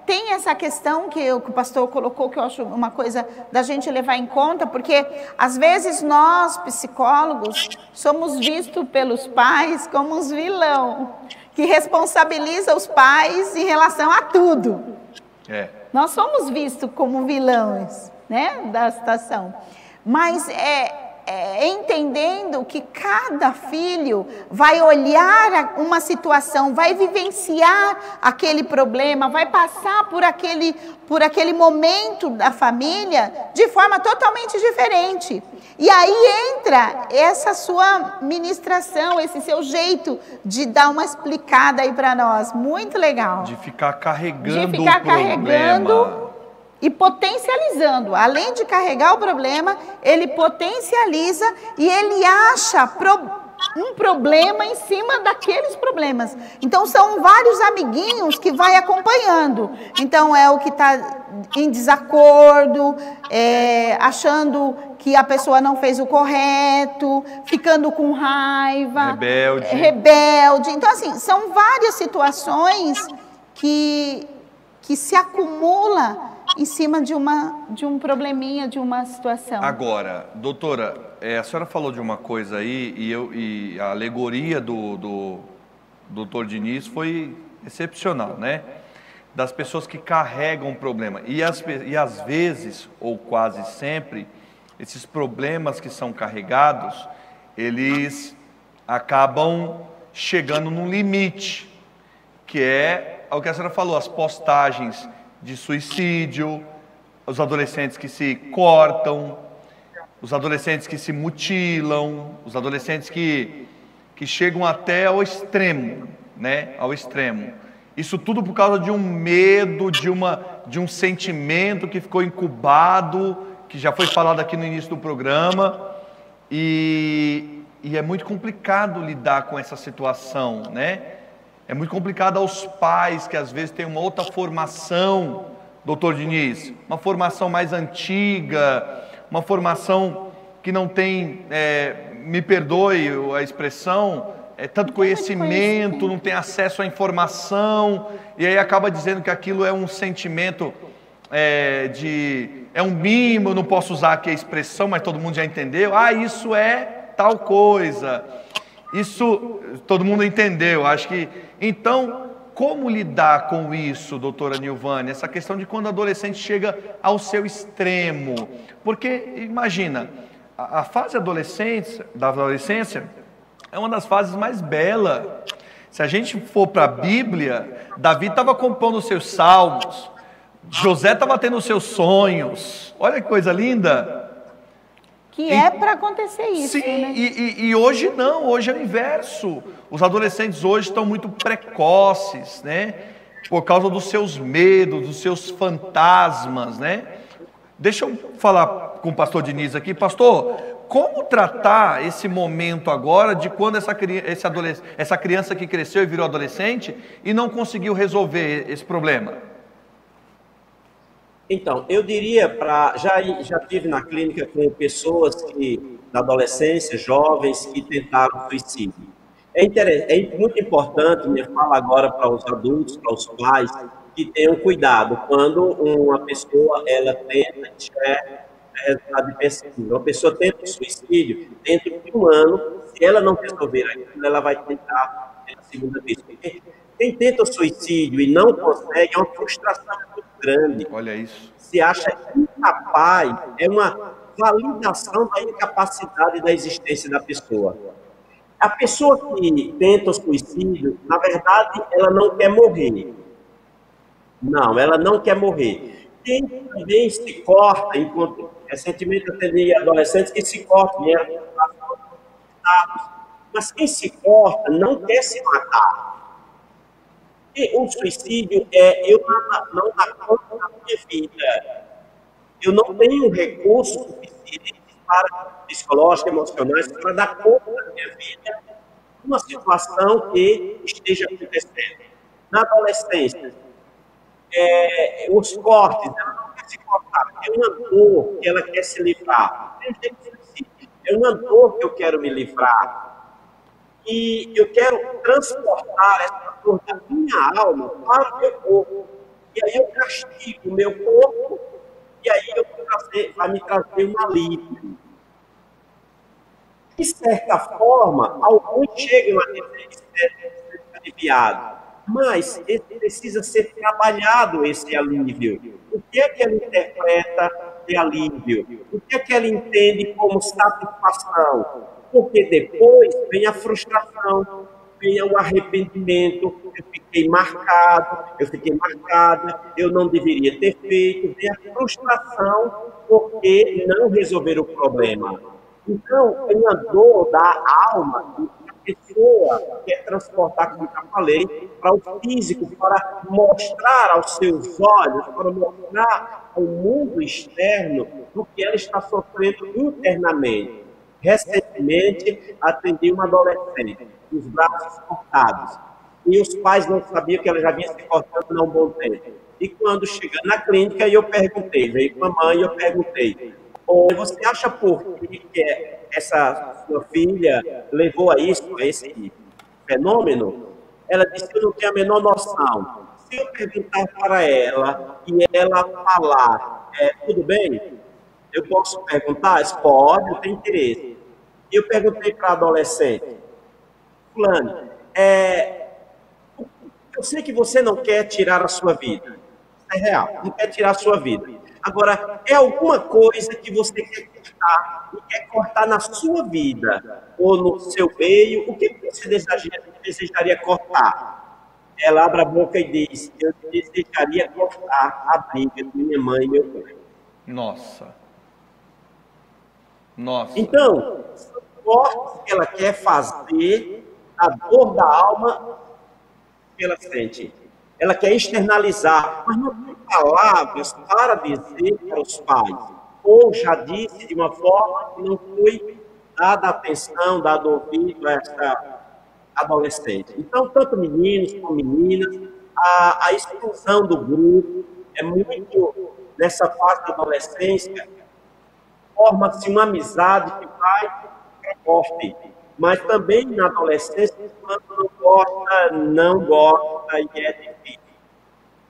tem essa questão que o pastor colocou, que eu acho uma coisa da gente levar em conta, porque às vezes nós, psicólogos, somos vistos pelos pais como uns vilão, que responsabiliza os pais em relação a tudo. Nós somos vistos como vilões, né, da situação. Mas entendendo que cada filho vai olhar uma situação, vai vivenciar aquele problema, vai passar por aquele momento da família de forma totalmente diferente. E aí entra essa sua ministração, esse seu jeito de dar uma explicada aí para nós. Muito legal. De ficar carregando De ficar o problema. carregando e potencializando. Além de carregar o problema, ele potencializa e ele acha um problema em cima daqueles problemas. Então, são vários amiguinhos que vai acompanhando. Então, é o que está em desacordo, achando que a pessoa não fez o correto, ficando com raiva. Rebelde. Então, assim, são várias situações que se acumulam em cima de um probleminha, de uma situação. Agora, doutora, a senhora falou de uma coisa aí, e a alegoria do doutor Diniz foi excepcional, né? Das pessoas que carregam o problema. E às vezes, ou quase sempre, esses problemas que são carregados, eles acabam chegando num limite, que é o que a senhora falou, as postagens de suicídio, os adolescentes que se cortam, os adolescentes que se mutilam, os adolescentes que chegam até ao extremo, né? Ao extremo. Isso tudo por causa de um medo, de um sentimento que ficou incubado, que já foi falado aqui no início do programa, e é muito complicado lidar com essa situação, né? É muito complicado aos pais que às vezes têm uma outra formação, doutor Diniz, uma formação mais antiga, uma formação que não tem, me perdoe a expressão, tanto conhecimento, não tem acesso à informação, e aí acaba dizendo que aquilo é um sentimento é um mimo, eu não posso usar aqui a expressão, mas todo mundo já entendeu, isso é tal coisa. Isso todo mundo entendeu, acho que... Então, como lidar com isso, doutora Nilvânia? Essa questão de quando o adolescente chega ao seu extremo. Porque, imagina, a fase da adolescência é uma das fases mais belas. Se a gente for para a Bíblia, Davi estava compondo os seus salmos, José estava tendo os seus sonhos. Olha que coisa linda! Que é para acontecer isso, sim, né? E hoje não, hoje é o inverso. Os adolescentes hoje estão muito precoces, né? Por causa dos seus medos, dos seus fantasmas, né? Deixa eu falar com o pastor Diniz aqui. Pastor, como tratar esse momento agora de quando essa criança que cresceu e virou adolescente e não conseguiu resolver esse problema? Então, eu diria, já tive na clínica com pessoas na adolescência, jovens, que tentaram suicídio. É muito importante, minha fala agora para os adultos, para os pais, que tenham cuidado quando uma pessoa, ela tenta tiver resultado de pesquisa. Uma pessoa tenta suicídio, dentro de um ano, se ela não resolver aquilo, ela vai tentar pela segunda vez. Porque quem tenta suicídio e não consegue, é uma frustração muito grande. Olha isso. Se acha incapaz, é uma validação da incapacidade da existência da pessoa. A pessoa que tenta o suicídio, na verdade, ela não quer morrer. Não, ela não quer morrer. Quem também se corta, enquanto recentemente eu atendi adolescentes que se cortam, mas quem se corta não quer se matar. E o suicídio eu não dar conta da minha vida. Eu não tenho recursos suficientes psicológicos, emocionais, para dar conta da minha vida numa situação que esteja acontecendo. Na adolescência, os cortes, ela não quer se cortar, é uma dor que ela quer se livrar. É uma dor que eu quero me livrar. E eu quero transportar essa dor da minha alma para o meu corpo. E aí eu castigo o meu corpo, e aí vai me trazer um alívio. De certa forma, alguns chegam a ser aliviados, mas precisa ser trabalhado esse alívio. O que é que ele interpreta de alívio? O que é que ela entende como satisfação? Porque depois vem a frustração, vem o arrependimento, eu fiquei marcado, eu fiquei marcada, eu não deveria ter feito, vem a frustração porque não resolver o problema. Então, é uma dor da alma que a pessoa quer transportar, como já falei, para o físico, para mostrar aos seus olhos, para mostrar ao mundo externo o que ela está sofrendo internamente. Recentemente, atendi uma adolescente, os braços cortados, e os pais não sabiam que ela já vinha se cortando há um bom tempo. E quando chegando na clínica, eu perguntei, veio com a mãe, eu perguntei, você acha por que essa sua filha levou a isso, a esse fenômeno? Ela disse que eu não tenho a menor noção. Se eu perguntar para ela e ela falar, tudo bem? Eu posso perguntar? Pode, eu tenho interesse. E eu perguntei para a adolescente, fulano, eu sei que você não quer tirar a sua vida. É real, não quer tirar a sua vida. Agora, é alguma coisa que você quer cortar e quer cortar na sua vida ou no seu meio? O que você desejaria cortar? Ela abre a boca e diz, eu desejaria cortar a briga de minha mãe e meu pai. Nossa. Então, são cortes que ela quer fazer, a dor da alma que ela sente. Ela quer externalizar, mas não tem palavras para dizer para os pais. Ou já disse de uma forma que não foi dada atenção, dado ouvido a essa adolescente. Então, tanto meninos como meninas, a exclusão do grupo é muito, nessa fase da adolescência, forma-se uma amizade que vai forte. Mas também na adolescência, quando não gosta e é difícil.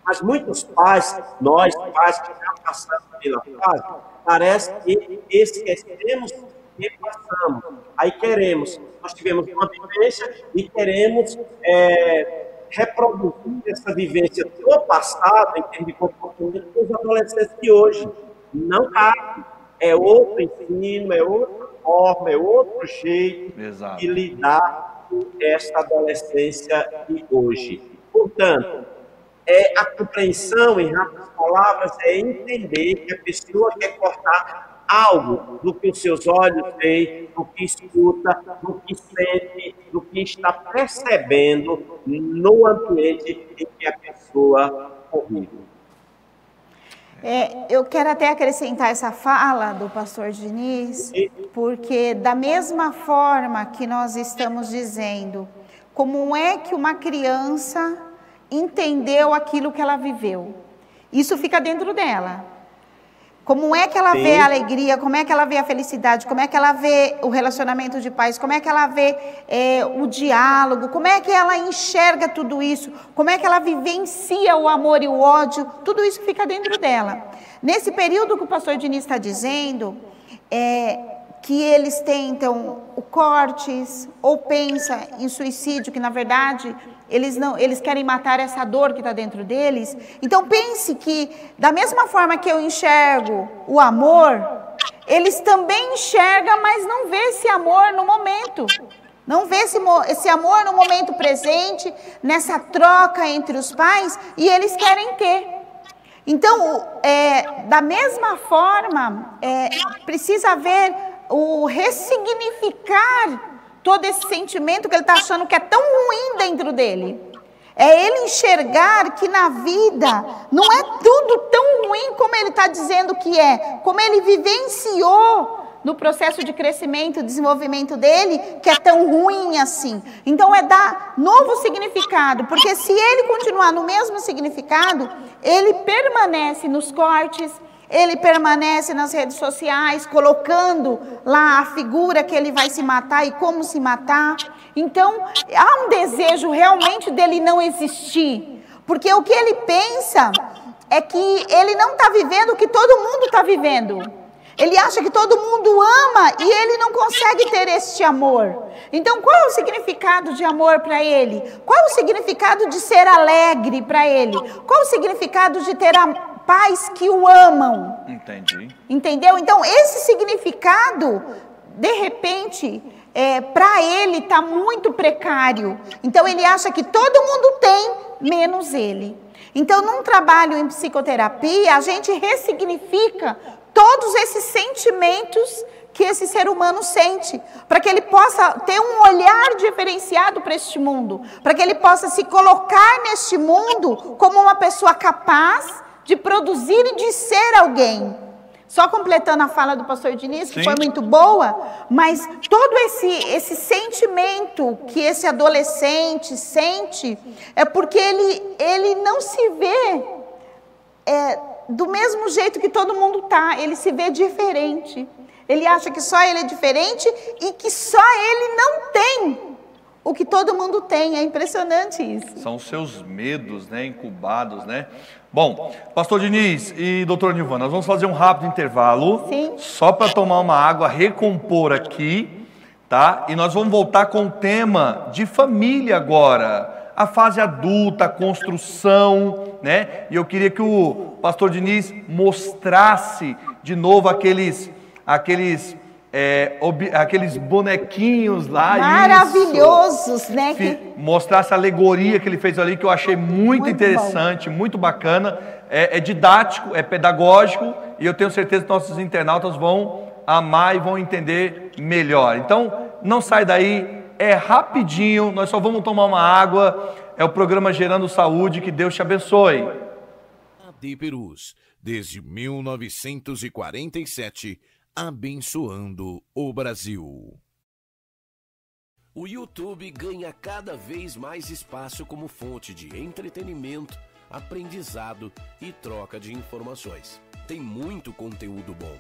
Mas muitos pais, nós pais que já passamos pela fase, parece que esquecemos e passamos. Aí queremos, nós tivemos uma vivência e queremos reproduzir essa vivência do passado em termos de comportamento com os adolescentes de hoje. Não cabe. É outro ensino, é outra forma, é outro jeito de lidar com esta adolescência de hoje. Portanto, a compreensão, em rápidas palavras, é entender que a pessoa quer cortar algo do que os seus olhos veem, do que escuta, do que sente, do que está percebendo no ambiente em que a pessoa convive. Eu quero até acrescentar essa fala do pastor Diniz, porque da mesma forma que nós estamos dizendo, como é que uma criança entendeu aquilo que ela viveu? Isso fica dentro dela. Como é que ela vê a alegria, como é que ela vê a felicidade, como é que ela vê o relacionamento de pais, como é que ela vê o diálogo, como é que ela enxerga tudo isso, como é que ela vivencia o amor e o ódio, tudo isso fica dentro dela. Nesse período que o pastor Diniz está dizendo, que eles tentam cortes ou pensa em suicídio, que na verdade eles querem matar essa dor que está dentro deles. Então pense que da mesma forma que eu enxergo o amor, eles também enxergam, mas não vê esse amor no momento. Não vê esse amor no momento presente, nessa troca entre os pais, e eles querem ter. Então, da mesma forma, precisa haver o ressignificar todo esse sentimento que ele está achando que é tão ruim dentro dele. É ele enxergar que na vida não é tudo tão ruim como ele está dizendo que é, como ele vivenciou no processo de crescimento e desenvolvimento dele, que é tão ruim assim. Então é dar novo significado, porque se ele continuar no mesmo significado, ele permanece nos cortes, ele permanece nas redes sociais, colocando lá a figura que ele vai se matar e como se matar. Então, há um desejo realmente dele não existir. Porque o que ele pensa é que ele não está vivendo o que todo mundo está vivendo. Ele acha que todo mundo ama e ele não consegue ter este amor. Então, qual é o significado de amor para ele? Qual é o significado de ser alegre para ele? Qual é o significado de ter pais que o amam. Entendi. Entendeu? Então, esse significado, de repente, para ele está muito precário. Então, ele acha que todo mundo tem, menos ele. Então, num trabalho em psicoterapia, a gente ressignifica todos esses sentimentos que esse ser humano sente, para que ele possa ter um olhar diferenciado para este mundo, para que ele possa se colocar neste mundo como uma pessoa capaz de produzir e de ser alguém. Só completando a fala do pastor Diniz, que foi muito boa, mas todo esse sentimento que esse adolescente sente, é porque ele não se vê do mesmo jeito que todo mundo está, ele se vê diferente. Ele acha que só ele é diferente e que só ele não tem o que todo mundo tem. É impressionante isso. São os seus medos, né, incubados, né? Bom, pastor Diniz e doutora Nilvana, nós vamos fazer um rápido intervalo. Sim. Só para tomar uma água, recompor aqui, tá? E nós vamos voltar com o tema de família agora. A fase adulta, a construção, né? E eu queria que o pastor Diniz mostrasse de novo aqueles bonequinhos lá. Maravilhosos, isso, né? Mostrasse a alegoria que ele fez ali, que eu achei muito interessante, muito bacana. É didático, é pedagógico, e eu tenho certeza que nossos internautas vão amar e vão entender melhor. Então, não sai daí, é rapidinho, nós só vamos tomar uma água. É o programa Gerando Saúde, que Deus te abençoe. AD Perus, desde 1947, abençoando o Brasil. O YouTube ganha cada vez mais espaço como fonte de entretenimento, aprendizado e troca de informações. Tem muito conteúdo bom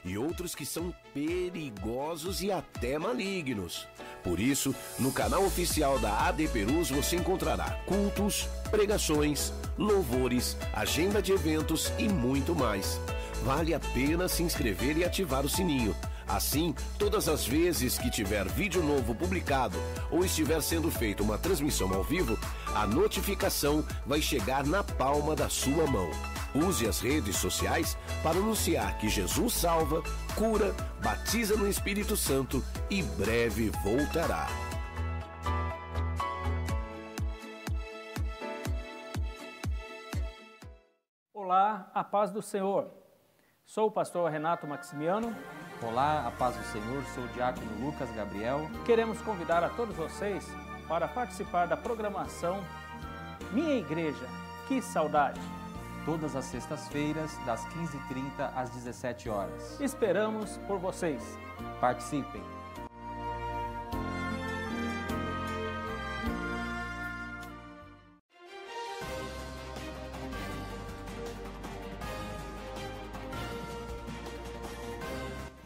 e outros que são perigosos e até malignos. Por isso, no canal oficial da AD Perus você encontrará cultos, pregações, louvores, agenda de eventos e muito mais. Vale a pena se inscrever e ativar o sininho. Assim, todas as vezes que tiver vídeo novo publicado ou estiver sendo feita uma transmissão ao vivo, a notificação vai chegar na palma da sua mão. Use as redes sociais para anunciar que Jesus salva, cura, batiza no Espírito Santo e breve voltará. Olá, a paz do Senhor. Sou o pastor Renato Maximiano. Olá, a paz do Senhor, sou o diácono Lucas Gabriel. Queremos convidar a todos vocês para participar da programação Minha Igreja, que saudade! Todas as sextas-feiras, das 15h30 às 17 horas. Esperamos por vocês. Participem!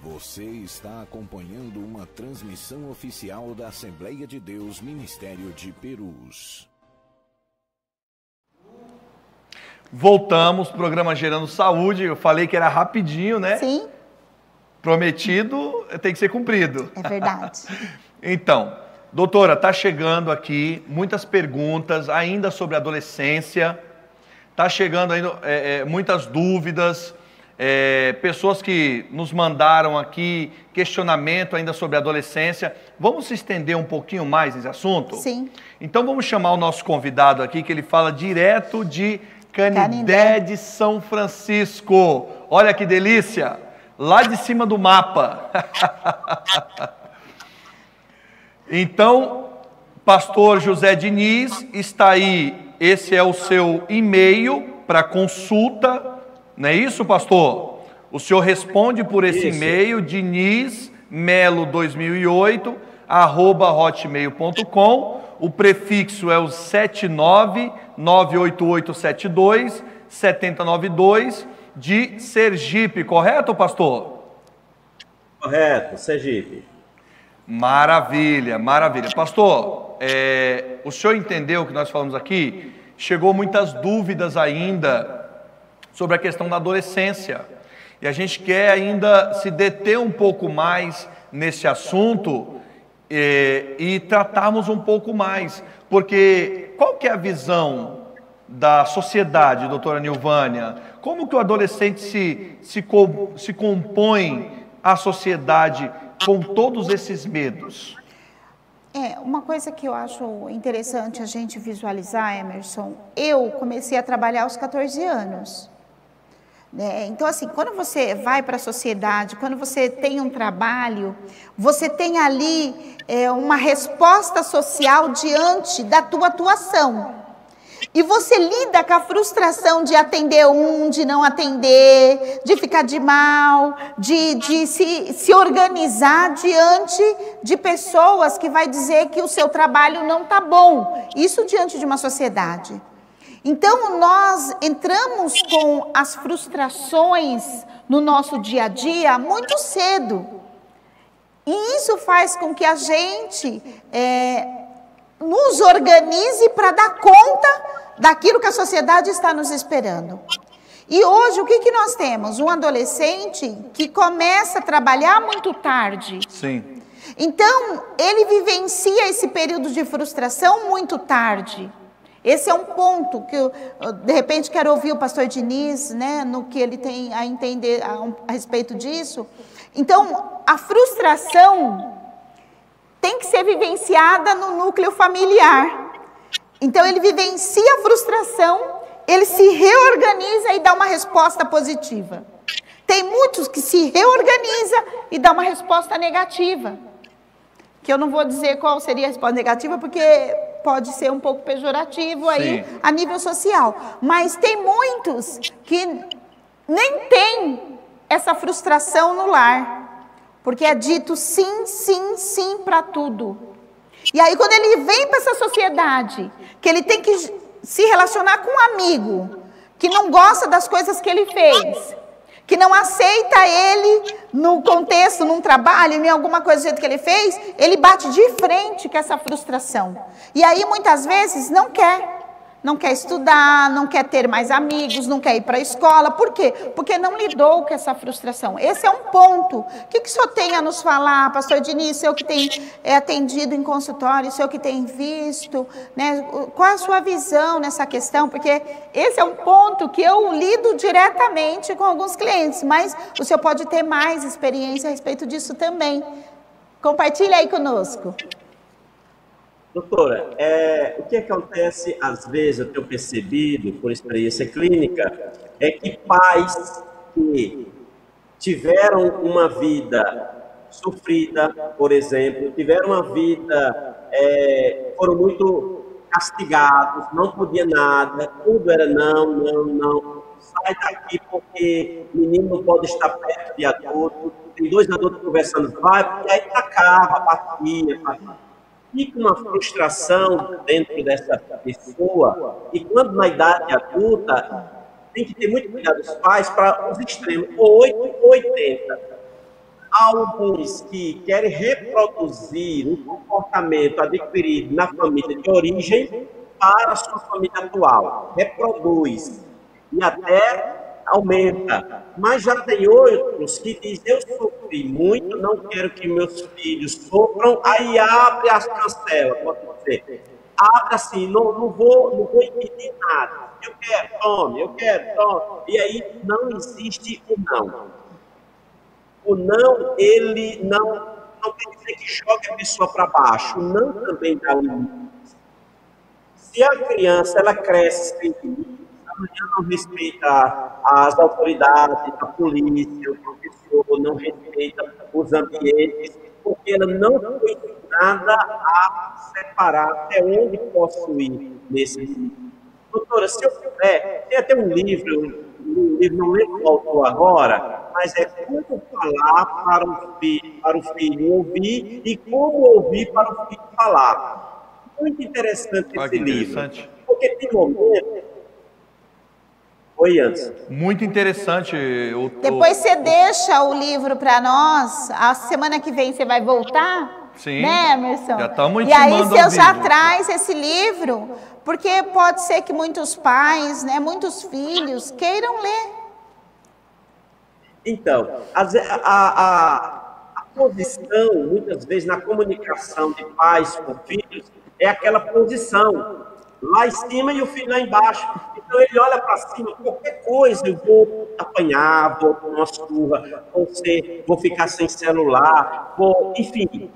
Você está acompanhando uma transmissão oficial da Assembleia de Deus Ministério de Perus. Voltamos, programa Gerando Saúde. Eu falei que era rapidinho, né? Sim. Prometido tem que ser cumprido. É verdade. Então, doutora, está chegando aqui muitas perguntas ainda sobre adolescência. Está chegando ainda muitas dúvidas. Pessoas que nos mandaram aqui questionamento ainda sobre a adolescência. Vamos se estender um pouquinho mais nesse assunto? Sim. Então vamos chamar o nosso convidado aqui, que ele fala direto de Canindé de São Francisco. Olha que delícia! Lá de cima do mapa. Então, pastor José Diniz está aí. Esse é o seu e-mail para consulta. Não é isso, pastor? O senhor responde por esse e-mail, dinizmelo2008, @hotmail.com. O prefixo é o 79988727092 de Sergipe, correto, pastor? Correto, Sergipe. Maravilha, maravilha. Pastor, o senhor entendeu o que nós falamos aqui? Chegou muitas dúvidas ainda sobre a questão da adolescência. E a gente quer ainda se deter um pouco mais nesse assunto e tratarmos um pouco mais. Porque qual que é a visão da sociedade, doutora Nilvânia? como que o adolescente se compõe à sociedade com todos esses medos? Uma coisa que eu acho interessante a gente visualizar, Emerson, eu comecei a trabalhar aos 14 anos. Então, assim, quando você vai para a sociedade, quando você tem um trabalho, você tem ali uma resposta social diante da tua atuação. E você lida com a frustração de atender de não atender, de ficar de mal, de se organizar diante de pessoas que vai dizer que o seu trabalho não está bom. Isso diante de uma sociedade. Então, nós entramos com as frustrações no nosso dia a dia muito cedo. E isso faz com que a gente nos organize para dar conta daquilo que a sociedade está nos esperando. E hoje, o que nós temos? Um adolescente que começa a trabalhar muito tarde. Sim. Então, ele vivencia esse período de frustração muito tarde. Esse é um ponto que eu, de repente, quero ouvir o pastor Diniz, né, no que ele tem a entender a respeito disso. Então, a frustração tem que ser vivenciada no núcleo familiar. Então, ele vivencia a frustração, ele se reorganiza e dá uma resposta positiva. Tem muitos que se reorganizam e dão uma resposta negativa. Que eu não vou dizer qual seria a resposta negativa, porque pode ser um pouco pejorativo aí a nível social. Mas tem muitos que nem têm essa frustração no lar. Porque é dito sim, sim, sim para tudo. E aí quando ele vem para essa sociedade, que ele tem que se relacionar com um amigo, que não gosta das coisas que ele fez, que não aceita ele no contexto, num trabalho, em alguma coisa do jeito que ele fez, ele bate de frente com essa frustração. E aí muitas vezes não quer estudar, não quer ter mais amigos, não quer ir para a escola. Por quê? Porque não lidou com essa frustração. Esse é um ponto. O que o senhor tem a nos falar, pastor Diniz, o senhor que tem atendido em consultório, o senhor que tem visto, né? Qual a sua visão nessa questão? Porque esse é um ponto que eu lido diretamente com alguns clientes, mas o senhor pode ter mais experiência a respeito disso também. Compartilha aí conosco. Doutora, o que acontece, às vezes, eu tenho percebido, por experiência clínica, é que pais que tiveram uma vida sofrida, por exemplo, tiveram uma vida, foram muito castigados, não podia nada, tudo era não, sai daqui porque menino não pode estar perto de adulto, tem dois adultos conversando, e aí acaba, batia. Fica uma frustração dentro dessa pessoa, e quando na idade adulta, tem que ter muito cuidado dos pais para os extremos, ou 8 ou 80. Há alguns que querem reproduzir o comportamento adquirido na família de origem para a sua família atual. Reproduz e até aumenta. Mas já tem outros que dizem, eu sofri muito, não quero que meus filhos sofram, aí abre as cancelas, pode dizer. Abre assim, não vou impedir nada. Eu quero, tome. E aí não existe o não. O não, ele não quer dizer que joga a pessoa para baixo. O não também dá limites. Se a criança, ela cresce sem limites, não respeita as autoridades, a polícia, o professor, não respeita os ambientes, porque ela não foi ensinada a separar até onde posso ir nesse livro. Doutora, se eu puder, tem até um livro não lembro o autor agora, mas é como falar para o filho ouvir e como ouvir para o filho falar. Muito interessante esse livro, porque tem momentos. Oi, Anderson. Muito interessante. Depois você deixa o livro para nós. A semana que vem você vai voltar? Sim. Né, Emerson? Já estamos e aí você já vivo. traz esse livro, porque pode ser que muitos pais, né, muitos filhos queiram ler. Então, a posição, muitas vezes, na comunicação de pais com filhos, é aquela posição lá em cima e o filho lá embaixo. Então ele olha para cima, qualquer coisa, eu vou apanhar, vou tomar uma surra, vou ficar sem celular, enfim.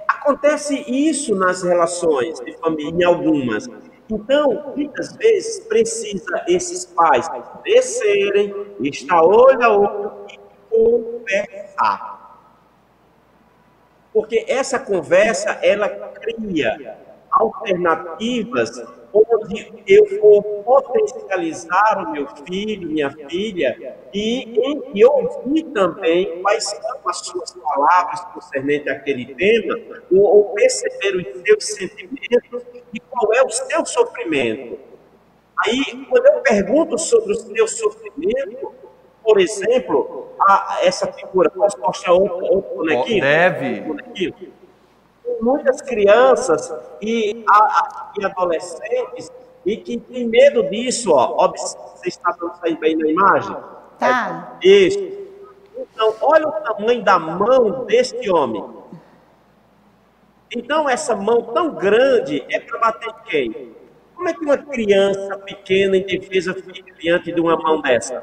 Acontece isso nas relações de família, em algumas. Então, muitas vezes, precisa esses pais descerem, estar olho a olho e conversar. Porque essa conversa, ela cria alternativas onde eu vou potencializar o meu filho, minha filha, e ouvir também quais são as suas palavras concernentes àquele tema, ou perceber os seus sentimentos e qual é o seu sofrimento. Aí, quando eu pergunto sobre o seu sofrimento, por exemplo, essa figura, posso mostrar outro bonequinho? Deve. Muitas crianças e adolescentes e que têm medo disso, ó. Você está dando bem na imagem? Tá. Isso. Então, olha o tamanho da mão deste homem. Então, essa mão tão grande é para bater quem? Como é que uma criança pequena, indefesa, fica diante de uma mão dessa?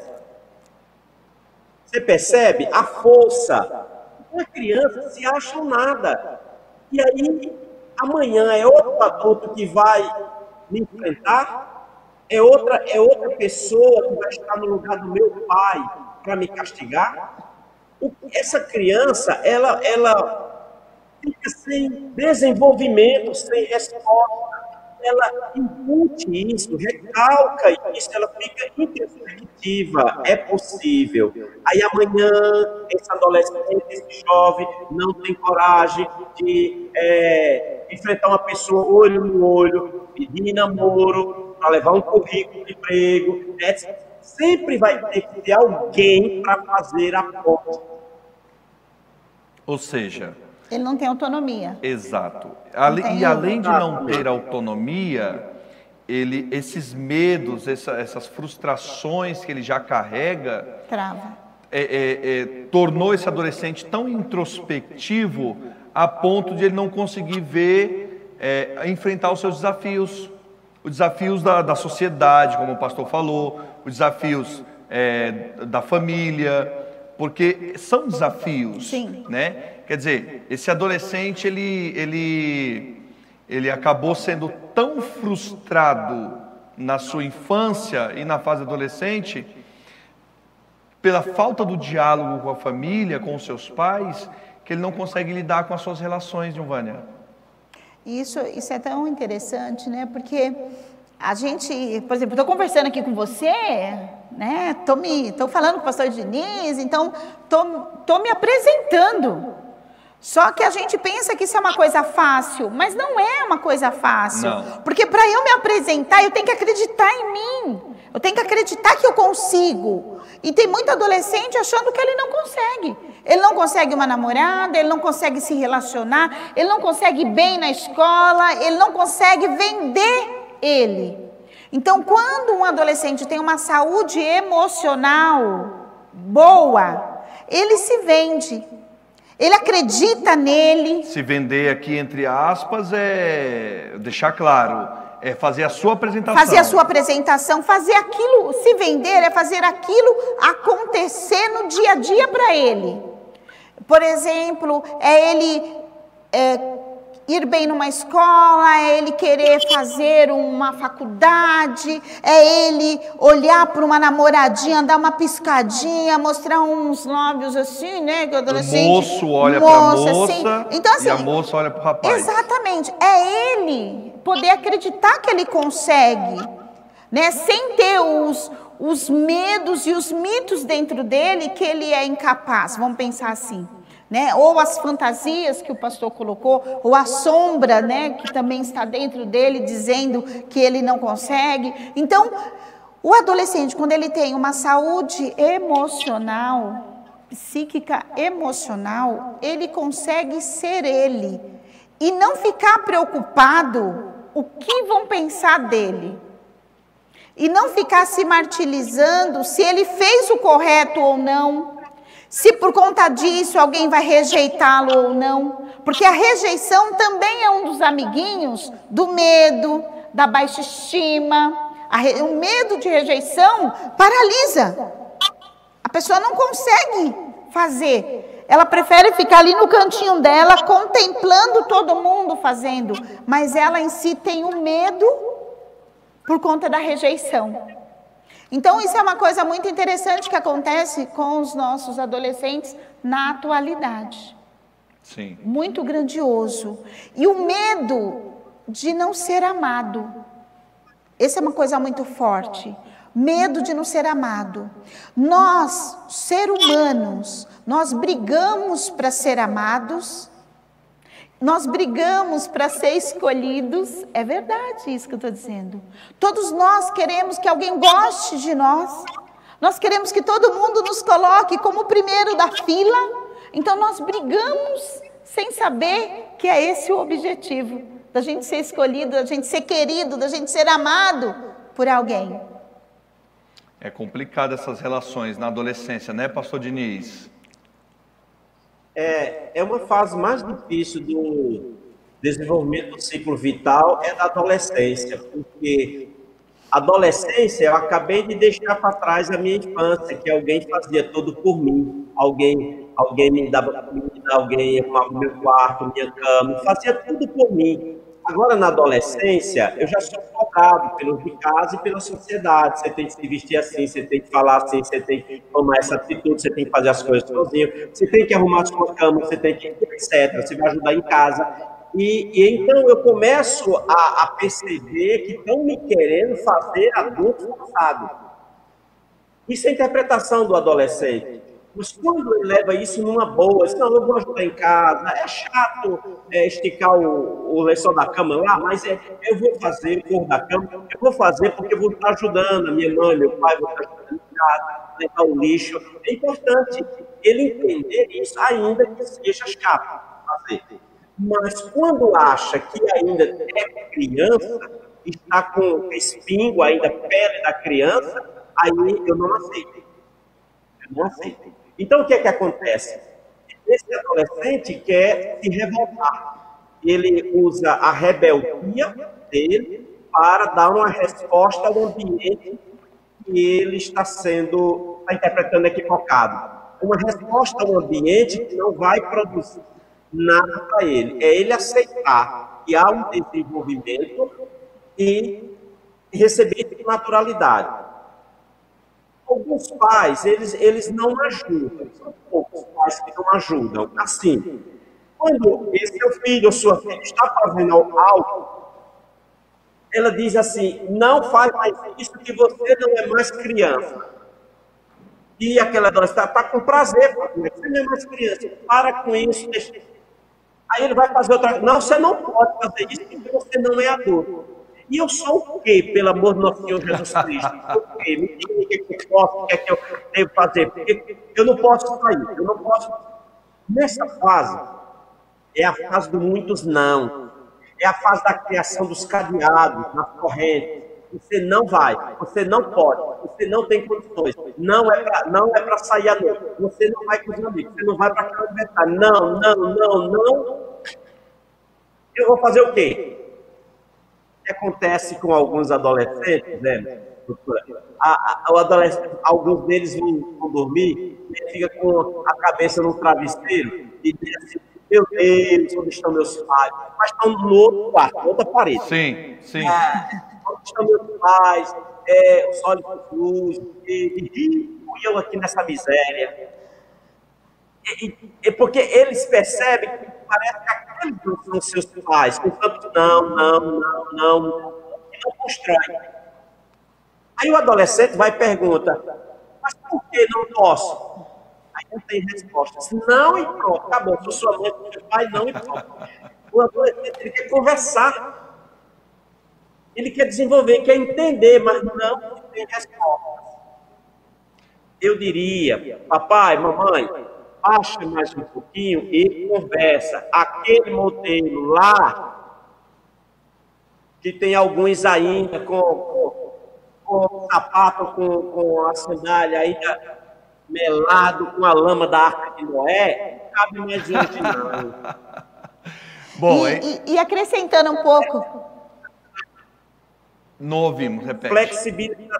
Você percebe? A força. Uma criança se acha um nada. E aí, amanhã é outro adulto que vai me enfrentar? É outra pessoa que vai estar no lugar do meu pai para me castigar? Essa criança, ela fica sem desenvolvimento, sem resposta. Ela incute isso, recalca isso, ela fica introspectiva. É possível. Aí amanhã, esse adolescente, esse jovem, não tem coragem de enfrentar uma pessoa olho no olho, pedir namoro, para levar um currículo de emprego. Sempre vai ter que ter alguém para fazer a ponte. Ou seja... Ele não tem autonomia. Exato. E além de não ter autonomia, esses medos, essas frustrações que ele já carrega, tornou esse adolescente tão introspectivo a ponto de ele não conseguir ver, enfrentar os seus desafios. Os desafios da sociedade, como o pastor falou, os desafios da família, porque são desafios, sim, né? Quer dizer, esse adolescente, ele acabou sendo tão frustrado na sua infância e na fase adolescente, pela falta do diálogo com a família, com os seus pais, que ele não consegue lidar com as suas relações, Nilvânia. Isso é tão interessante, né? Porque a gente, por exemplo, estou conversando aqui com você, né? Estou falando com o pastor Diniz, então estou me apresentando. Só que a gente pensa que isso é uma coisa fácil, mas não é uma coisa fácil. Não. Porque para eu me apresentar, eu tenho que acreditar em mim. Eu tenho que acreditar que eu consigo. E tem muito adolescente achando que ele não consegue. Ele não consegue uma namorada, ele não consegue se relacionar, ele não consegue ir bem na escola, ele não consegue vender ele. Então, quando um adolescente tem uma saúde emocional boa, ele se vende. Ele acredita nele. Se vender aqui, entre aspas, deixar claro, é fazer a sua apresentação. Fazer a sua apresentação, fazer aquilo, se vender é fazer aquilo acontecer no dia a dia para ele. Por exemplo, ele ir bem numa escola, é ele querer fazer uma faculdade, é ele olhar para uma namoradinha, dar uma piscadinha, mostrar uns lábios assim, né? Que o adolescente, o moço olha para a moça, assim. Então, assim, e a moça olha para o rapaz. Exatamente. É ele poder acreditar que ele consegue, né? Sem ter os medos e os mitos dentro dele que ele é incapaz. Vamos pensar assim. Né? Ou as fantasias que o pastor colocou, ou a sombra, né, que também está dentro dele, dizendo que ele não consegue. Então, o adolescente, quando ele tem uma saúde emocional, psíquica emocional, ele consegue ser ele e não ficar preocupado o que vão pensar dele. E não ficar se martirizando se ele fez o correto ou não. Se por conta disso alguém vai rejeitá-lo ou não. Porque a rejeição também é um dos amiguinhos do medo, da baixa estima. O medo de rejeição paralisa. A pessoa não consegue fazer. Ela prefere ficar ali no cantinho dela, contemplando todo mundo fazendo. Mas ela em si tem um medo por conta da rejeição. Então, isso é uma coisa muito interessante que acontece com os nossos adolescentes na atualidade. Sim. Muito grandioso. E o medo de não ser amado. Essa é uma coisa muito forte. Medo de não ser amado. Nós, seres humanos, nós brigamos para ser amados. Nós brigamos para ser escolhidos. É verdade isso que eu estou dizendo. Todos nós queremos que alguém goste de nós. Nós queremos que todo mundo nos coloque como o primeiro da fila. Então nós brigamos sem saber que é esse o objetivo. Da gente ser escolhido, da gente ser querido, da gente ser amado por alguém. É complicado essas relações na adolescência, né, pastor Diniz? É uma fase mais difícil do desenvolvimento do ciclo vital, é da adolescência, porque adolescência eu acabei de deixar para trás a minha infância, que alguém fazia tudo por mim, alguém me dava comida, alguém arrumava o meu quarto, minha cama, fazia tudo por mim. Agora, na adolescência, eu já sou cobrado pelos de casa e pela sociedade. Você tem que se vestir assim, você tem que falar assim, você tem que tomar essa atitude, você tem que fazer as coisas sozinho, você tem que arrumar a sua cama, você tem que, etc. Você vai ajudar em casa. E então eu começo a perceber que estão me querendo fazer adulto forçado. Isso é a interpretação do adolescente. Mas quando ele leva isso numa boa, diz, não, eu vou ajudar em casa, é chato esticar o lençol da cama lá, mas eu vou fazer o forro da cama, eu vou fazer porque eu vou estar ajudando a minha mãe, meu pai, vou estar ajudando em casa, levar o lixo. É importante ele entender isso, ainda que seja chato fazer. Mas quando acha que ainda é criança, está com espingo, ainda pele da criança, aí eu não aceito. Eu não aceito. Então, o que é que acontece? Esse adolescente quer se revoltar. Ele usa a rebeldia dele para dar uma resposta ao ambiente que ele está interpretando equivocado. Uma resposta ao ambiente que não vai produzir nada para ele. É ele aceitar que há um desenvolvimento e receber com naturalidade. Alguns pais, eles não ajudam. São poucos pais que não ajudam. Assim, quando esse seu filho ou sua filha está fazendo algo, ela diz assim, não faz mais isso que você não é mais criança. E aquela adolescente está com prazer, você não é mais criança, para com isso. Deixa. Aí ele vai fazer outra coisa. Não, você não pode fazer isso porque você não é adulto. E eu sou o quê, pelo amor do nosso Senhor Jesus Cristo? Eu sou o quê? Me diga o que eu posso, o que é que eu devo fazer. Porque eu não posso sair, eu não posso. Nessa fase, é a fase do muitos não. É a fase da criação dos cadeados, das correntes. Você não vai, você não pode, você não tem condições. Não é para sair à noite. Você não vai com os amigos, você não vai para aquela universidade. Não. Eu vou fazer o quê? O que acontece com alguns adolescentes, né, doutora? Alguns deles vão dormir e fica com a cabeça no travesseiro e diz assim, meu Deus, onde estão meus pais? Mas estão no outro quarto, na outra parede. Sim. Onde estão meus pais? Os olhos cruz, e eu aqui nessa miséria. Porque eles percebem que parece que aqueles não são seus pais. Portanto, não constrói. Aí o adolescente vai e pergunta, mas por que não posso? Aí não tem resposta. Não e pronto, acabou. Sou sua mãe, sou seu pai, não e pronto. O adolescente ele quer conversar. Ele quer desenvolver, quer entender, mas não tem resposta. Eu diria, papai, mamãe, baixa mais um pouquinho e conversa. Aquele modelo lá, que tem alguns ainda com o sapato, com a sandália ainda melado, com a lama da Arca de Noé, não cabe mais hoje não. Bom, e acrescentando um pouco... Não ouvimos, repete. Flexibilização.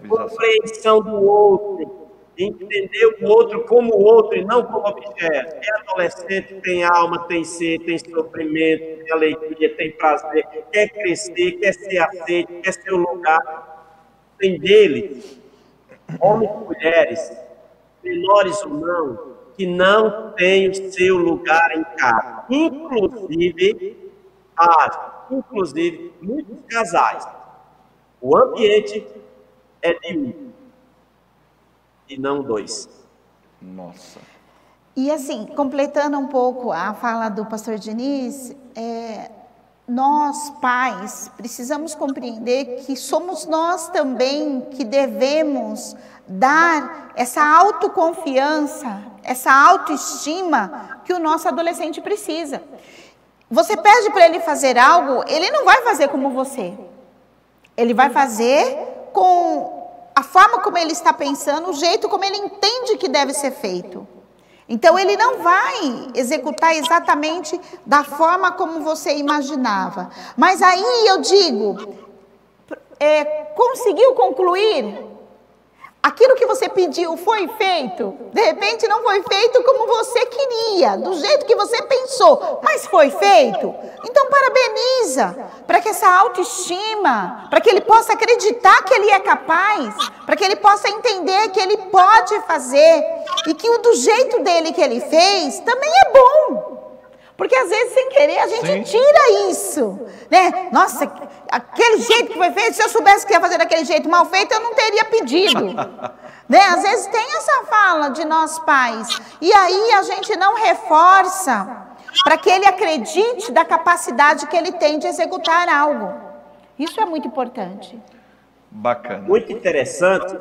Compreensão do outro. Entender o outro como o outro e não como objeto. É adolescente, tem alma, tem ser, tem sofrimento, tem alegria, tem prazer, quer crescer, quer ser aceito, quer ser o lugar. Tem deles, homens e mulheres, menores ou não, que não têm o seu lugar em casa. Inclusive, muitos casais. O ambiente é de um e não dois. Nossa. E assim, completando um pouco a fala do pastor Diniz, nós, pais, precisamos compreender que somos nós também que devemos dar essa autoconfiança, essa autoestima que o nosso adolescente precisa. Você pede para ele fazer algo, ele não vai fazer como você. Ele vai fazer com a forma como ele está pensando, o jeito como ele entende que deve ser feito. Então, ele não vai executar exatamente da forma como você imaginava. Mas aí eu digo, conseguiu concluir? Aquilo que você pediu foi feito? De repente não foi feito como você queria, do jeito que você pensou, mas foi feito? Então parabeniza, para que essa autoestima, para que ele possa acreditar que ele é capaz, para que ele possa entender que ele pode fazer e que o do jeito dele que ele fez também é bom. Porque às vezes, sem querer, a gente tira isso, né? Nossa, aquele jeito que foi feito, se eu soubesse que ia fazer daquele jeito mal feito, eu não teria pedido. Né? Às vezes tem essa fala de nós pais, e aí a gente não reforça para que ele acredite da capacidade que ele tem de executar algo. Isso é muito importante. Bacana. Muito interessante.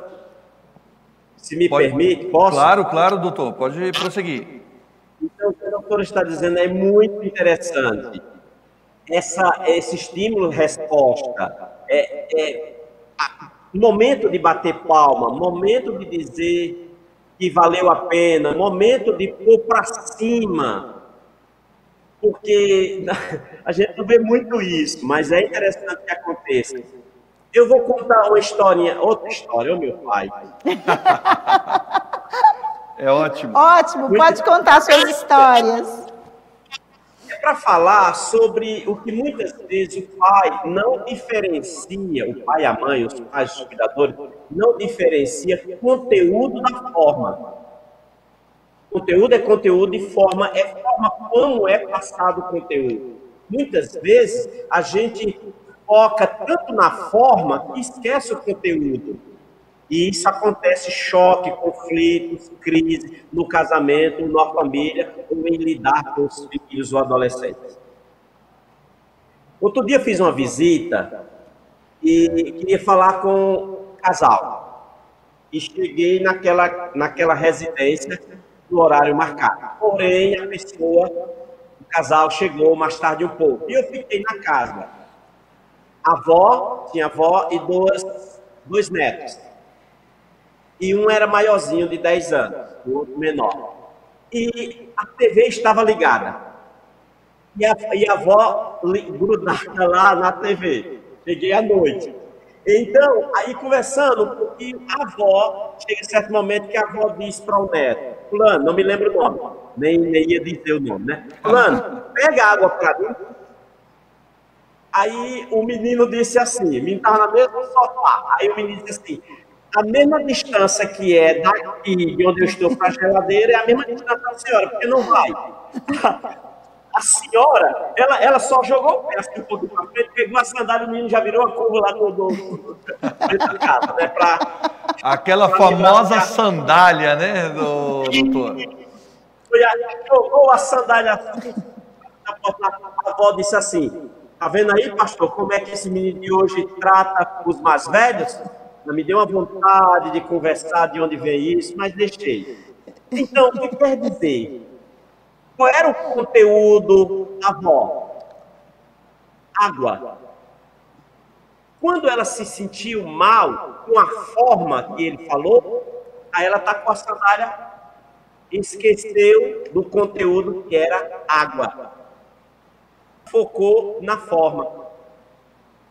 Se me permite, posso? Claro, doutor, pode prosseguir. Então, o que a doutora está dizendo é muito interessante. Esse estímulo-resposta, momento de bater palma, momento de dizer que valeu a pena, momento de pôr para cima, porque a gente não vê muito isso, mas é interessante que aconteça. Eu vou contar uma historinha, outra história, meu pai. É ótimo. Ótimo, pode contar suas histórias. É para falar sobre o que muitas vezes o pai não diferencia, o pai e a mãe, os pais, os cuidadores, não diferencia conteúdo da forma. Conteúdo é conteúdo e forma é forma como é passado o conteúdo. Muitas vezes a gente foca tanto na forma que esquece o conteúdo. E isso acontece choque, conflitos, crise no casamento, na família, ou em lidar com os filhos ou adolescentes. Outro dia fiz uma visita e queria falar com um casal. E cheguei naquela residência no horário marcado. Porém, o casal chegou mais tarde um pouco. E eu fiquei na casa. Tinha avó e dois netos. E um era maiorzinho, de 10 anos, o outro menor. E a TV estava ligada. E a avó grudada lá na TV. Cheguei à noite. Então, aí conversando um pouquinho, a avó, chega em certo momento que a avó disse para o neto, fulano, não me lembro o nome, nem ia dizer o nome, né? Fulano, pega água para mim. Aí o menino disse assim, o menino estava na mesma sofá. Aí o menino disse assim, a mesma distância que é daqui de onde eu estou para a geladeira é a mesma distância da senhora, porque não vai. A senhora, ela só jogou o pé assim um pouquinho para frente, pegou a sandália e o menino já virou a curva lá dentro da casa, né? Aquela famosa sandália, né, doutor? Jogou a sandália assim, a avó disse assim, tá vendo aí, pastor, como é que esse menino de hoje trata os mais velhos? Me deu uma vontade de conversar de onde vem isso, mas deixei. Então, o que quer dizer? Qual era o conteúdo da avó? Água. Quando ela se sentiu mal com a forma que ele falou, aí ela está com a sandália e esqueceu do conteúdo que era água. Focou na forma.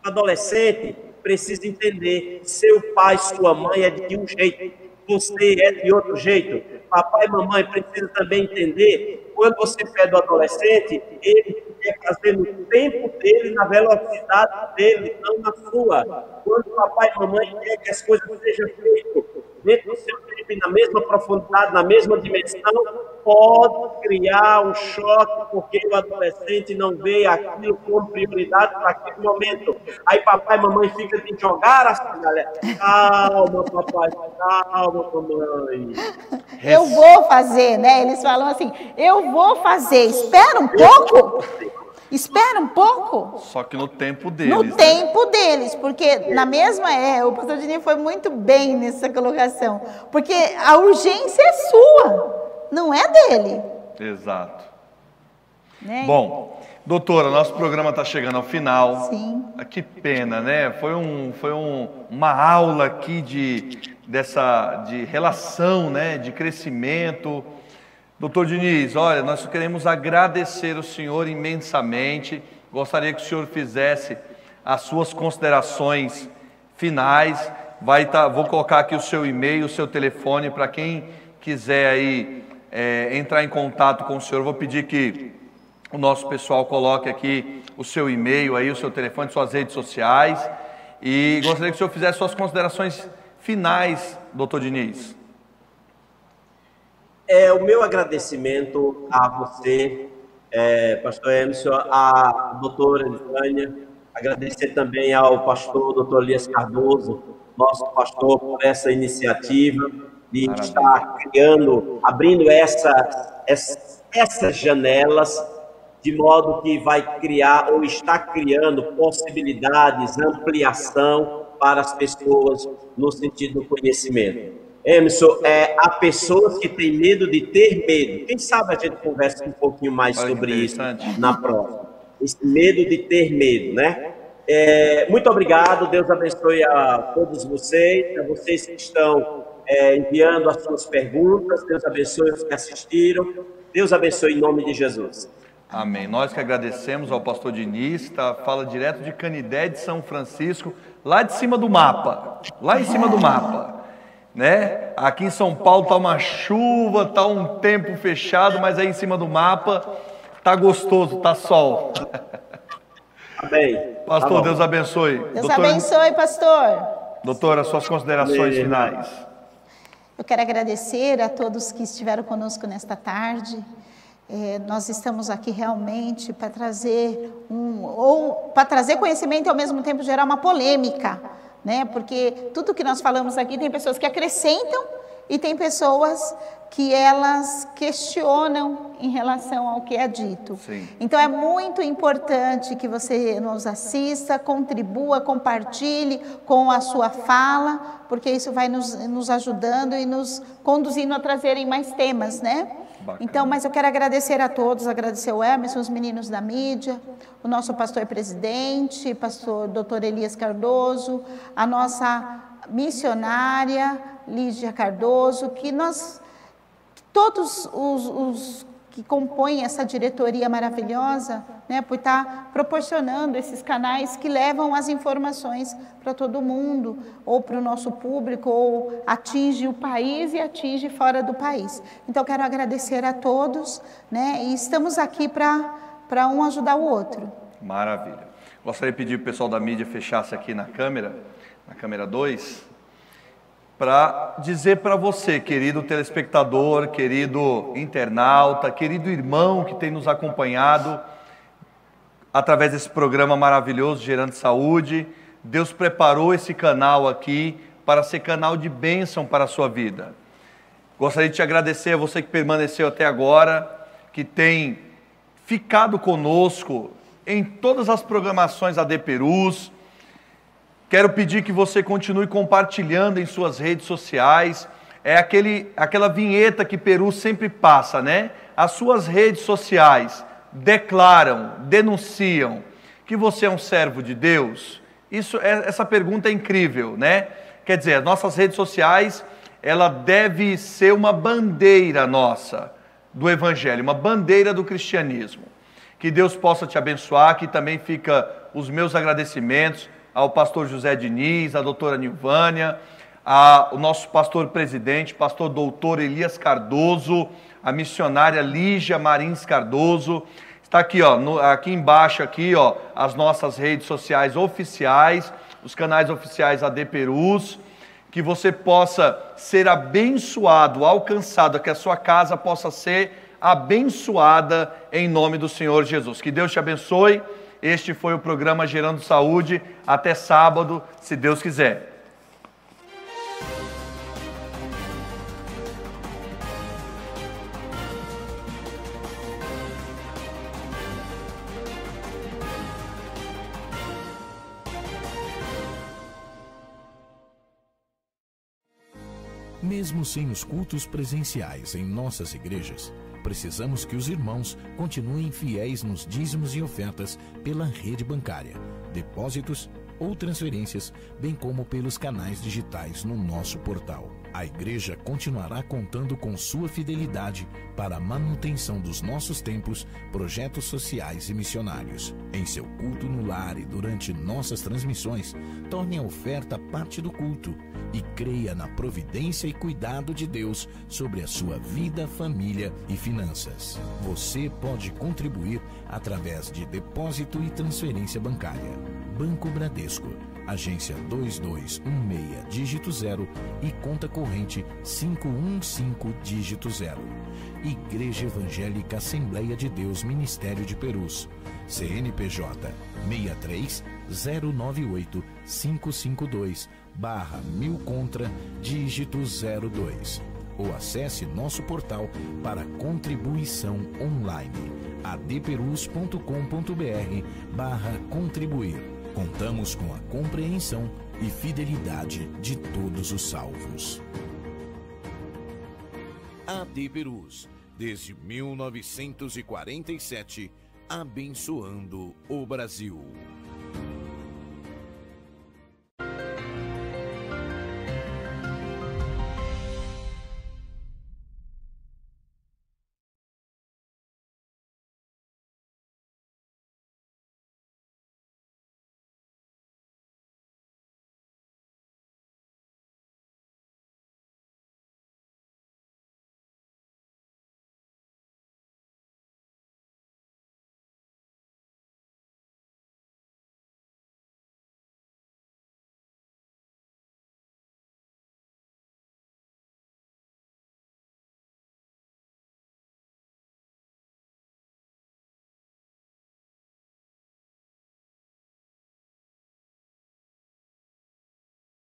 O adolescente precisa entender, seu pai, sua mãe é de um jeito, você é de outro jeito. Papai e mamãe precisam também entender, quando você pede o adolescente, ele quer fazer no tempo dele, na velocidade dele, não na sua. Quando papai e mamãe quer que as coisas sejam feitas dentro do seu tempo e na mesma profundidade, na mesma dimensão, pode criar um choque, porque o adolescente não vê aquilo como prioridade para aquele momento. Aí papai e mamãe ficam de jogar assim, galera. Calma, papai, calma, mamãe. Eu vou fazer, né? Eles falam assim, eu vou fazer, espera um pouco. Espera um pouco. Só que no tempo deles. No tempo deles, porque na mesma o pastor Dini foi muito bem nessa colocação, porque a urgência é sua, não é dele. Exato. Né? Bom, doutora, nosso programa está chegando ao final. Sim. Que pena, né? Foi uma aula aqui de relação, né? De crescimento. Doutor Diniz, olha, nós queremos agradecer o senhor imensamente. Gostaria que o senhor fizesse as suas considerações finais. Vou colocar aqui o seu e-mail, o seu telefone, para quem quiser aí entrar em contato com o senhor. Vou pedir que o nosso pessoal coloque aqui o seu e-mail, aí, o seu telefone, suas redes sociais. E gostaria que o senhor fizesse suas considerações finais, doutor Diniz. O meu agradecimento a você, pastor Emerson, a doutora Elifânia, agradecer também ao pastor doutor Elias Cardoso, nosso pastor, por essa iniciativa de estar abrindo essas janelas, de modo que vai criar ou está criando possibilidades, ampliação para as pessoas no sentido do conhecimento. Emerson, há pessoas que têm medo de ter medo. Quem sabe a gente conversa um pouquinho mais sobre isso na próxima. Esse medo de ter medo, né? Muito obrigado, Deus abençoe a todos vocês, a vocês que estão enviando as suas perguntas, Deus abençoe os que assistiram, Deus abençoe em nome de Jesus. Amém. Nós que agradecemos ao pastor Diniz, fala direto de Canidé de São Francisco, lá de cima do mapa, lá em cima do mapa. Né? Aqui em São Paulo tá uma chuva, tá um tempo fechado, mas aí em cima do mapa tá gostoso, tá sol. Amém. Pastor, tá Deus abençoe. Deus abençoe, pastor. Doutora, suas considerações finais. Eu quero agradecer a todos que estiveram conosco nesta tarde. Nós estamos aqui realmente para trazer conhecimento e ao mesmo tempo gerar uma polêmica. Né? Porque tudo que nós falamos aqui tem pessoas que acrescentam e tem pessoas que elas questionam em relação ao que é dito. Sim. Então é muito importante que você nos assista, contribua, compartilhe com a sua fala, porque isso vai nos ajudando e nos conduzindo a trazerem mais temas, né? Bacana. Então, mas eu quero agradecer a todos, agradecer o Emerson, os meninos da mídia, o nosso pastor presidente, pastor doutor Elias Cardoso, a nossa missionária Lídia Cardoso, todos os que compõem essa diretoria maravilhosa, né, por estar proporcionando esses canais que levam as informações para todo mundo, ou para o nosso público, ou atinge o país e atinge fora do país. Então, quero agradecer a todos, né, e estamos aqui para um ajudar o outro. Maravilha. Gostaria de pedir para o pessoal da mídia fechasse aqui na câmera 2, para dizer para você, querido telespectador, querido internauta, querido irmão que tem nos acompanhado através desse programa maravilhoso, Gerando Saúde, Deus preparou esse canal aqui para ser canal de bênção para a sua vida. Gostaria de te agradecer a você que permaneceu até agora, que tem ficado conosco em todas as programações AD Perus. Quero pedir que você continue compartilhando em suas redes sociais. É aquela vinheta que Peru sempre passa, né? As suas redes sociais declaram, denunciam que você é um servo de Deus. Essa pergunta é incrível, né? Quer dizer, as nossas redes sociais, ela deve ser uma bandeira nossa do Evangelho, uma bandeira do cristianismo. Que Deus possa te abençoar. Aqui também fica os meus agradecimentos ao pastor José Diniz, à doutora Nilvânia, ao nosso pastor presidente, pastor doutor Elias Cardoso, a missionária Lígia Marins Cardoso. Está aqui, ó, aqui embaixo, aqui, ó, as nossas redes sociais oficiais, os canais oficiais AD Perus, que você possa ser abençoado, alcançado, que a sua casa possa ser abençoada em nome do Senhor Jesus. Que Deus te abençoe. Este foi o programa Gerando Saúde. Até sábado, se Deus quiser. Mesmo sem os cultos presenciais em nossas igrejas, precisamos que os irmãos continuem fiéis nos dízimos e ofertas pela rede bancária, depósitos ou transferências, bem como pelos canais digitais no nosso portal. A igreja continuará contando com sua fidelidade para a manutenção dos nossos templos, projetos sociais e missionários. Em seu culto no lar e durante nossas transmissões, torne a oferta parte do culto e creia na providência e cuidado de Deus sobre a sua vida, família e finanças. Você pode contribuir através de depósito e transferência bancária. Banco Bradesco, agência 2216, dígito 0 e conta corrente 515, dígito 0. Igreja Evangélica Assembleia de Deus Ministério de Perus, CNPJ 63-098-552/1000 contra, dígito 02. Ou acesse nosso portal para contribuição online, adperus.com.br/contribuir. Contamos com a compreensão e fidelidade de todos os salvos. AD Perus, desde 1947, abençoando o Brasil.